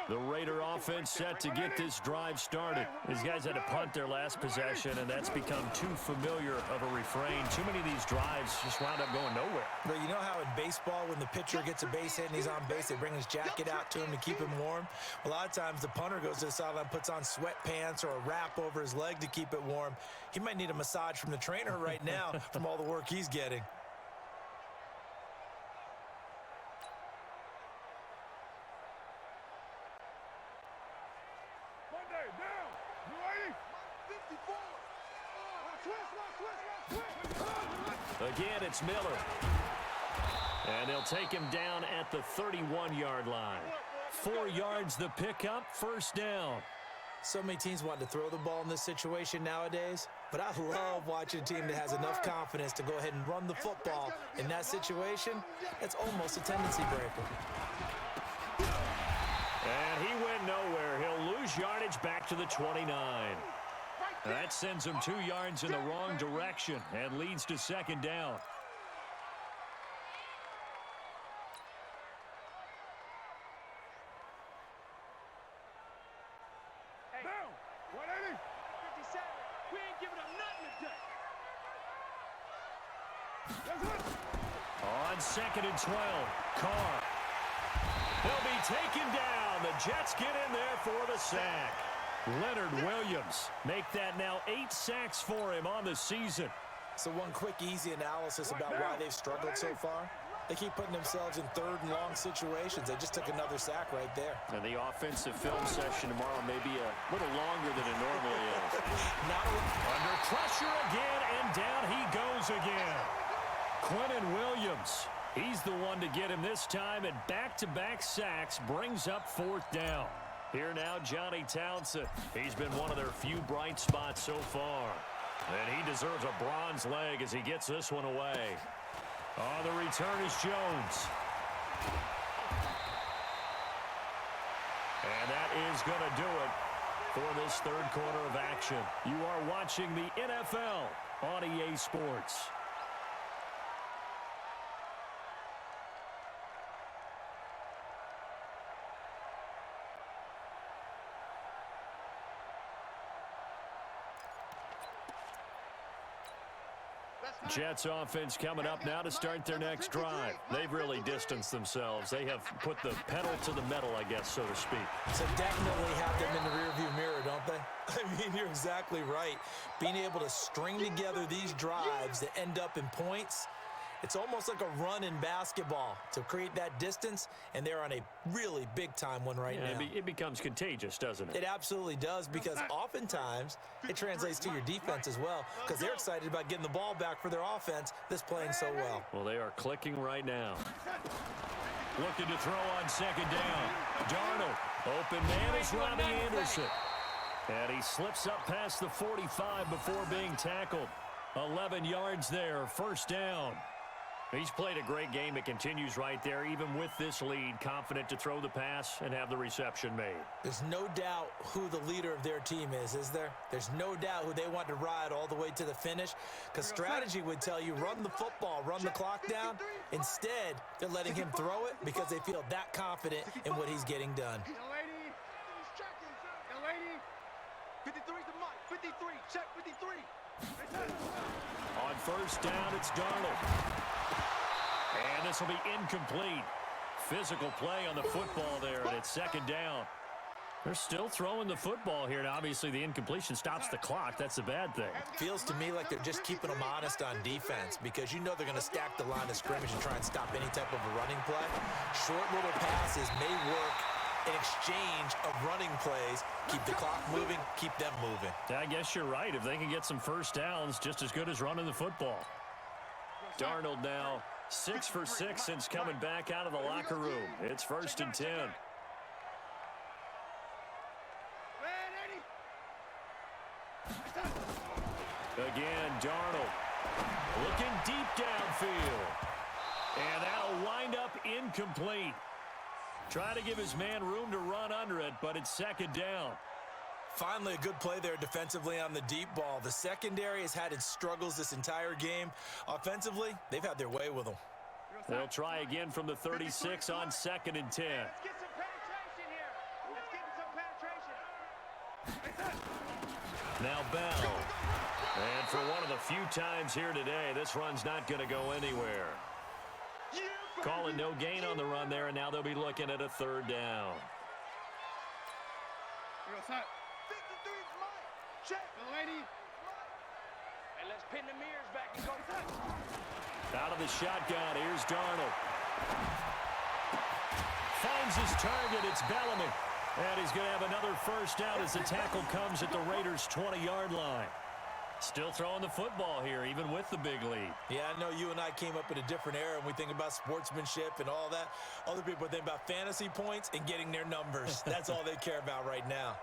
The Raider offense set to get this drive started. These guys had to punt their last possession, and that's become too familiar of a refrain. Too many of these drives just wound up going nowhere. But you know how in baseball, when the pitcher gets a base hit and he's on base, they bring his jacket out to him to keep him warm? A lot of times the punter goes to the sideline, puts on sweatpants or a wrap over his leg to keep it warm. He might need a massage from the trainer right now from all the work he's getting. Again, it's Miller. And they'll take him down at the 31-yard line. 4 yards the pickup, first down. So many teams want to throw the ball in this situation nowadays, but I love watching a team that has enough confidence to go ahead and run the football. In that situation, that's almost a tendency breaker. And he went nowhere. He'll lose yardage back to the 29. That sends him 2 yards in the wrong direction and leads to second down. ain't giving up nothing today. On 2nd and 12, Carr. He'll be taken down. The Jets get in there for the sack. Leonard Williams make that now 8 sacks for him on the season. So one quick, easy analysis about why they've struggled so far. They keep putting themselves in 3rd and long situations. They just took another sack right there. And the offensive film session tomorrow may be a little longer than it normally is. Under pressure again, and down he goes again. Quentin Williams, he's the one to get him this time, and back-to-back sacks brings up 4th down. Here now, Johnny Townsend. He's been one of their few bright spots so far. And he deserves a bronze leg as he gets this one away. On the return is Jones. And that is going to do it for this 3rd quarter of action. You are watching the NFL on EA Sports. Jets offense coming up now to start their next drive. They've really distanced themselves. They have put the pedal to the metal, I guess, so to speak. So definitely have them in the rearview mirror, don't they? I mean, you're exactly right. Being able to string together these drives that end up in points, it's almost like a run in basketball to create that distance, and they're on a really big-time one right now. It becomes contagious, doesn't it? It absolutely does, because oftentimes it translates to your defense as well, because they're excited about getting the ball back for their offense that's playing so well. Well, they are clicking right now. Looking to throw on 2nd down. Darnold, open man is Robbie Anderson. And he slips up past the 45 before being tackled. 11 yards there, 1st down. He's played a great game. It continues right there, even with this lead, confident to throw the pass and have the reception made. There's no doubt who the leader of their team is there? There's no doubt who they want to ride all the way to the finish, because strategy would tell you run the football, run the clock down. Instead, they're letting him throw it because they feel that confident in what he's getting done. Young lady. Young lady. 53's the mic. 53. Check 53. On 1st down, it's Darnold. And this will be incomplete. Physical play on the football there, and it's 2nd down. They're still throwing the football here, and obviously the incompletion stops the clock. That's a bad thing. Feels to me like they're just keeping them honest on defense, because you know they're going to stack the line of scrimmage and try and stop any type of a running play. Short little passes may work in exchange of running plays. Keep the clock moving, keep them moving. I guess you're right. If they can get some 1st downs, just as good as running the football. Darnold now 6 for 6 since coming back out of the locker room. It's 1st and 10. Again, Darnold looking deep downfield. And that'll wind up incomplete. Try to give his man room to run under it, but it's 2nd down. Finally, a good play there defensively on the deep ball. The secondary has had its struggles this entire game. Offensively, they've had their way with them. They'll try again from the 36 on 2nd and 10. Let's get some penetration here. Let's get some penetration. Now Bell. And for one of the few times here today, this run's not going to go anywhere. Calling no gain on the run there, and now they'll be looking at a 3rd down. Check. Lady. Hey, let's pin the mirrors back and go. Out of the shotgun, here's Darnold. Finds his target, it's Bellamy. And he's going to have another 1st down as the tackle comes at the Raiders' 20-yard line. Still throwing the football here, even with the big lead. Yeah, I know you and I came up in a different era, and we think about sportsmanship and all that. Other people think about fantasy points and getting their numbers. That's all they care about right now.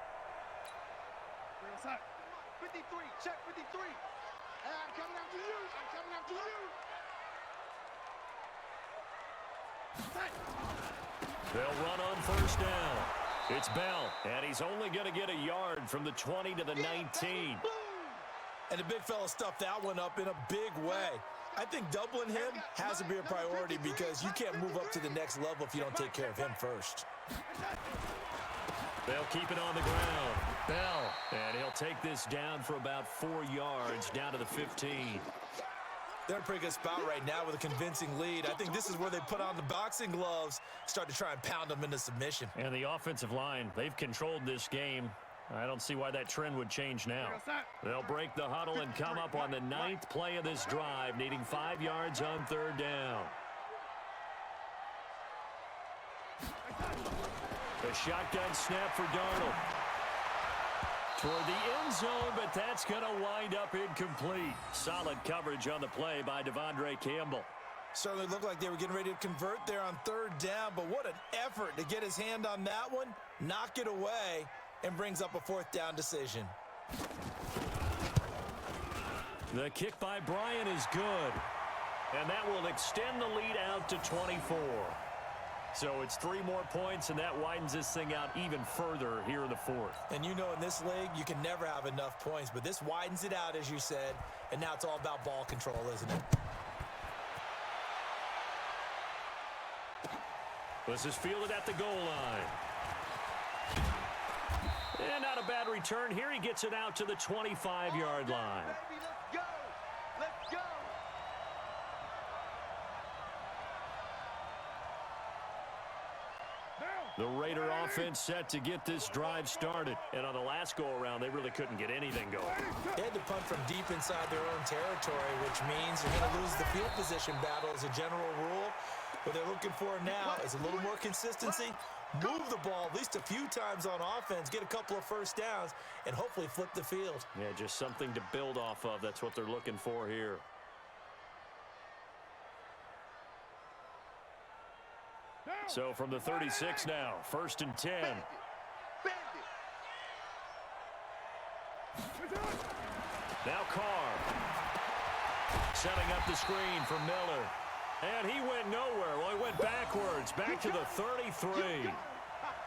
53, check 53. I'm coming after you. I'm coming after you. They'll run on 1st down. It's Bell, and he's only going to get a yard from the 20 to the 19. And the big fella stuffed that one up in a big way. I think doubling him has to be a priority, because you can't move up to the next level if you don't take care of him first. They'll keep it on the ground. Bell, and he'll take this down for about 4 yards, down to the 15. They're in a pretty good spot right now with a convincing lead. I think this is where they put on the boxing gloves, start to try and pound them into submission. And the offensive line, they've controlled this game. I don't see why that trend would change now. They'll break the huddle and come up on the 9th play of this drive, needing 5 yards on 3rd down. The shotgun snap for Darnold. Toward the end zone, but that's going to wind up incomplete. Solid coverage on the play by Devondre Campbell. Certainly looked like they were getting ready to convert there on 3rd down, but what an effort to get his hand on that one, knock it away, and brings up a 4th down decision. The kick by Bryant is good, and that will extend the lead out to 24. So it's 3 more points, and that widens this thing out even further here in the 4th. And you know in this league, you can never have enough points, but this widens it out, as you said, and now it's all about ball control, isn't it? This is fielded at the goal line. And not a bad return here. He gets it out to the 25-yard line. Baby, let's go. Let's go. The Raider offense set to get this drive started. And on the last go-around, they really couldn't get anything going. They had to punt from deep inside their own territory, which means they're going to lose the field position battle as a general rule. What they're looking for now is a little more consistency, move the ball at least a few times on offense, get a couple of 1st downs, and hopefully flip the field. Yeah, just something to build off of. That's what they're looking for here. So from the 36 now, 1st and 10. Now Carr. Setting up the screen for Miller. And he went nowhere. Well, he went backwards, back to the 33.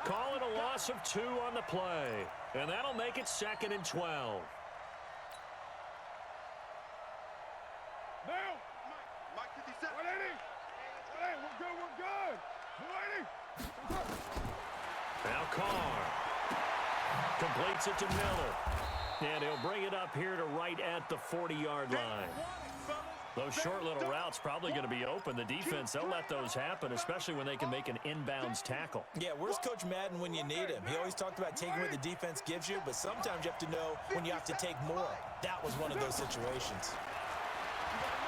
Calling a loss of 2 on the play. And that'll make it 2nd and 12. Now, Mike 57. 180. 180. We're good. We're good. 180. Now Carr. Completes it to Miller. And he'll bring it up here to right at the 40-yard line. Those short little routes probably going to be open. The defense, they'll let those happen, especially when they can make an inbounds tackle. Yeah, where's Coach Madden when you need him? He always talked about taking what the defense gives you, but sometimes you have to know when you have to take more. That was one of those situations.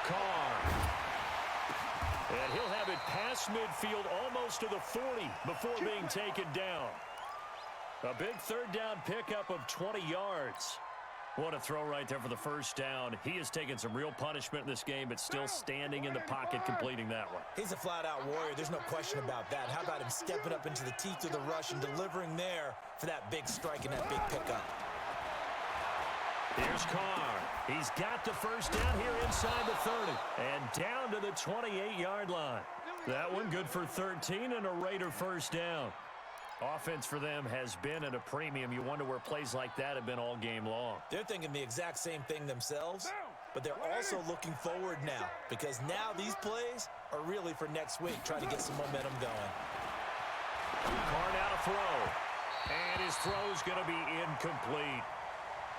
Carr. And he'll have it past midfield almost to the 40 before being taken down. A big 3rd down pickup of 20 yards. What a throw right there for the 1st down. He has taken some real punishment in this game, but still standing in the pocket completing that one. He's a flat-out warrior. There's no question about that. How about him stepping up into the teeth of the rush and delivering there for that big strike and that big pickup? Here's Carr. He's got the 1st down here inside the 30 and down to the 28-yard line. That one good for 13 and a Raider 1st down. Offense for them has been at a premium. You wonder where plays like that have been all game long. They're thinking the exact same thing themselves, but they're also looking forward now because now these plays are really for next week, trying to get some momentum going. Carr now to throw. And his throw is going to be incomplete.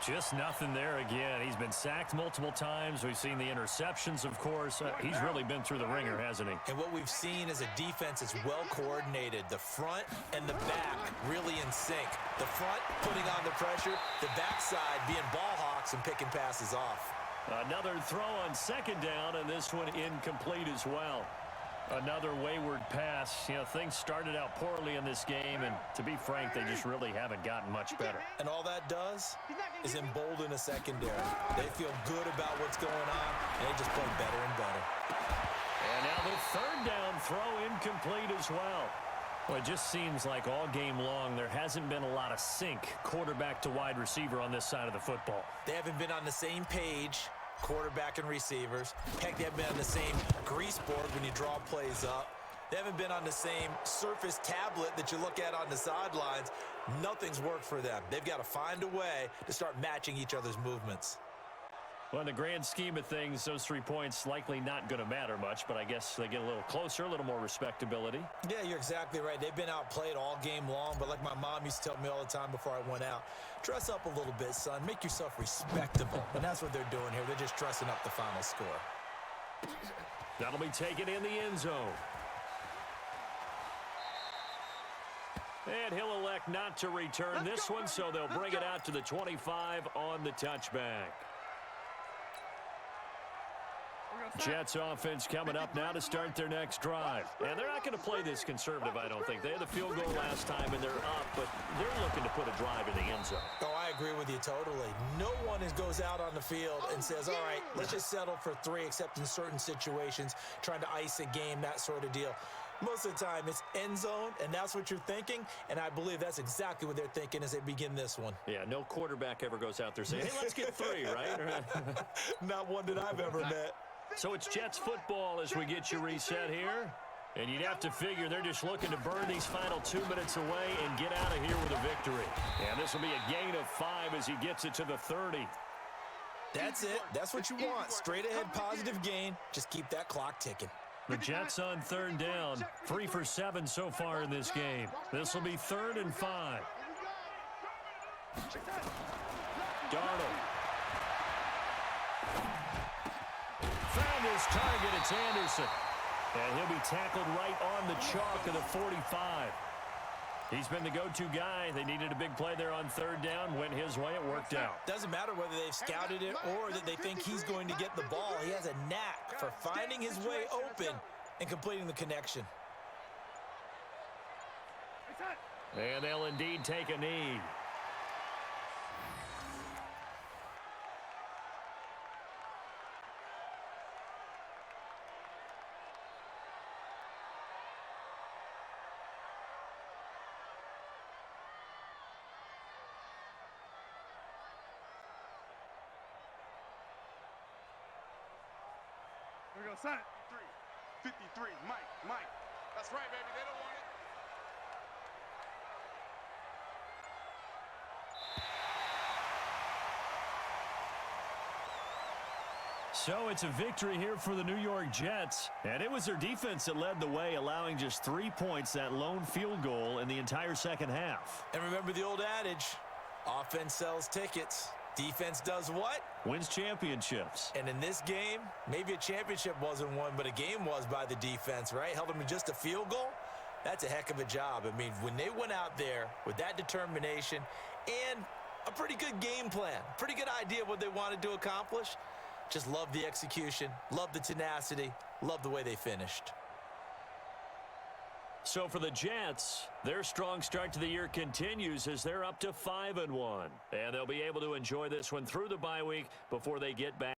Just nothing there again. He's been sacked multiple times. We've seen the interceptions, of course. He's really been through the ringer, hasn't he? And what we've seen is a defense that's well coordinated. The front and the back really in sync. The front putting on the pressure, the backside being ball hawks and picking passes off. Another throw on 2nd down, and this one incomplete as well. Another wayward pass. You know, things started out poorly in this game, and to be frank, they just really haven't gotten much better. And all that does is embolden a secondary. They feel good about what's going on, and they just play better and better. And now the 3rd down throw incomplete as well. Well, it just seems like all game long there hasn't been a lot of sync quarterback to wide receiver on this side of the football. They haven't been on the same page, quarterback and receivers. Heck, they haven't been on the same grease board when you draw plays up. They haven't been on the same surface tablet that you look at on the sidelines. Nothing's worked for them. They've got to find a way to start matching each other's movements. Well, in the grand scheme of things, those 3 points likely not going to matter much, but I guess they get a little closer, a little more respectability. Yeah, you're exactly right. They've been outplayed all game long, but like my mom used to tell me all the time before I went out, dress up a little bit, son. Make yourself respectable. And that's what they're doing here. They're just dressing up the final score. That'll be taken in the end zone. And he'll elect not to return this one, so they'll bring it out to the 25 on the touchback. Jets offense coming up now to start their next drive. And they're not going to play this conservative, I don't think. They had the field goal last time, and they're up, but they're looking to put a drive in the end zone. Oh, I agree with you totally. No one goes out on the field and says, all right, let's just settle for 3, except in certain situations, trying to ice a game, that sort of deal. Most of the time, it's end zone, and that's what you're thinking, and I believe that's exactly what they're thinking as they begin this one. Yeah, no quarterback ever goes out there saying, hey, let's get 3, right? Not one that I've ever met. So it's Jets football as we get you reset here. And you'd have to figure they're just looking to burn these final 2 minutes away and get out of here with a victory. And this will be a gain of 5 as he gets it to the 30. That's it. That's what you want. Straight ahead positive gain. Just keep that clock ticking. The Jets on 3rd down. 3 for 7 so far in this game. This will be 3rd and 5. Darnold. Found his target. It's Anderson. And he'll be tackled right on the chalk of the 45. He's been the go-to guy. They needed a big play there on 3rd down. Went his way. It worked out. Doesn't matter whether they've scouted it or that they think he's going to get the ball. He has a knack for finding his way open and completing the connection. And they'll indeed take a knee. Here we go, son. 53, Mike. That's right, baby. They don't want it. So it's a victory here for the New York Jets. And it was their defense that led the way, allowing just 3 points, that lone field goal in the entire second half. And remember the old adage, offense sells tickets. Defense does what? Wins championships. And in this game, maybe a championship wasn't won, but a game was by the defense, right? Held them to just a field goal. That's a heck of a job. I mean, when they went out there with that determination and a pretty good game plan, pretty good idea of what they wanted to accomplish, just love the execution, love the tenacity, love the way they finished. So for the Jets, their strong start to the year continues as they're up to 5-1. And they'll be able to enjoy this one through the bye week before they get back.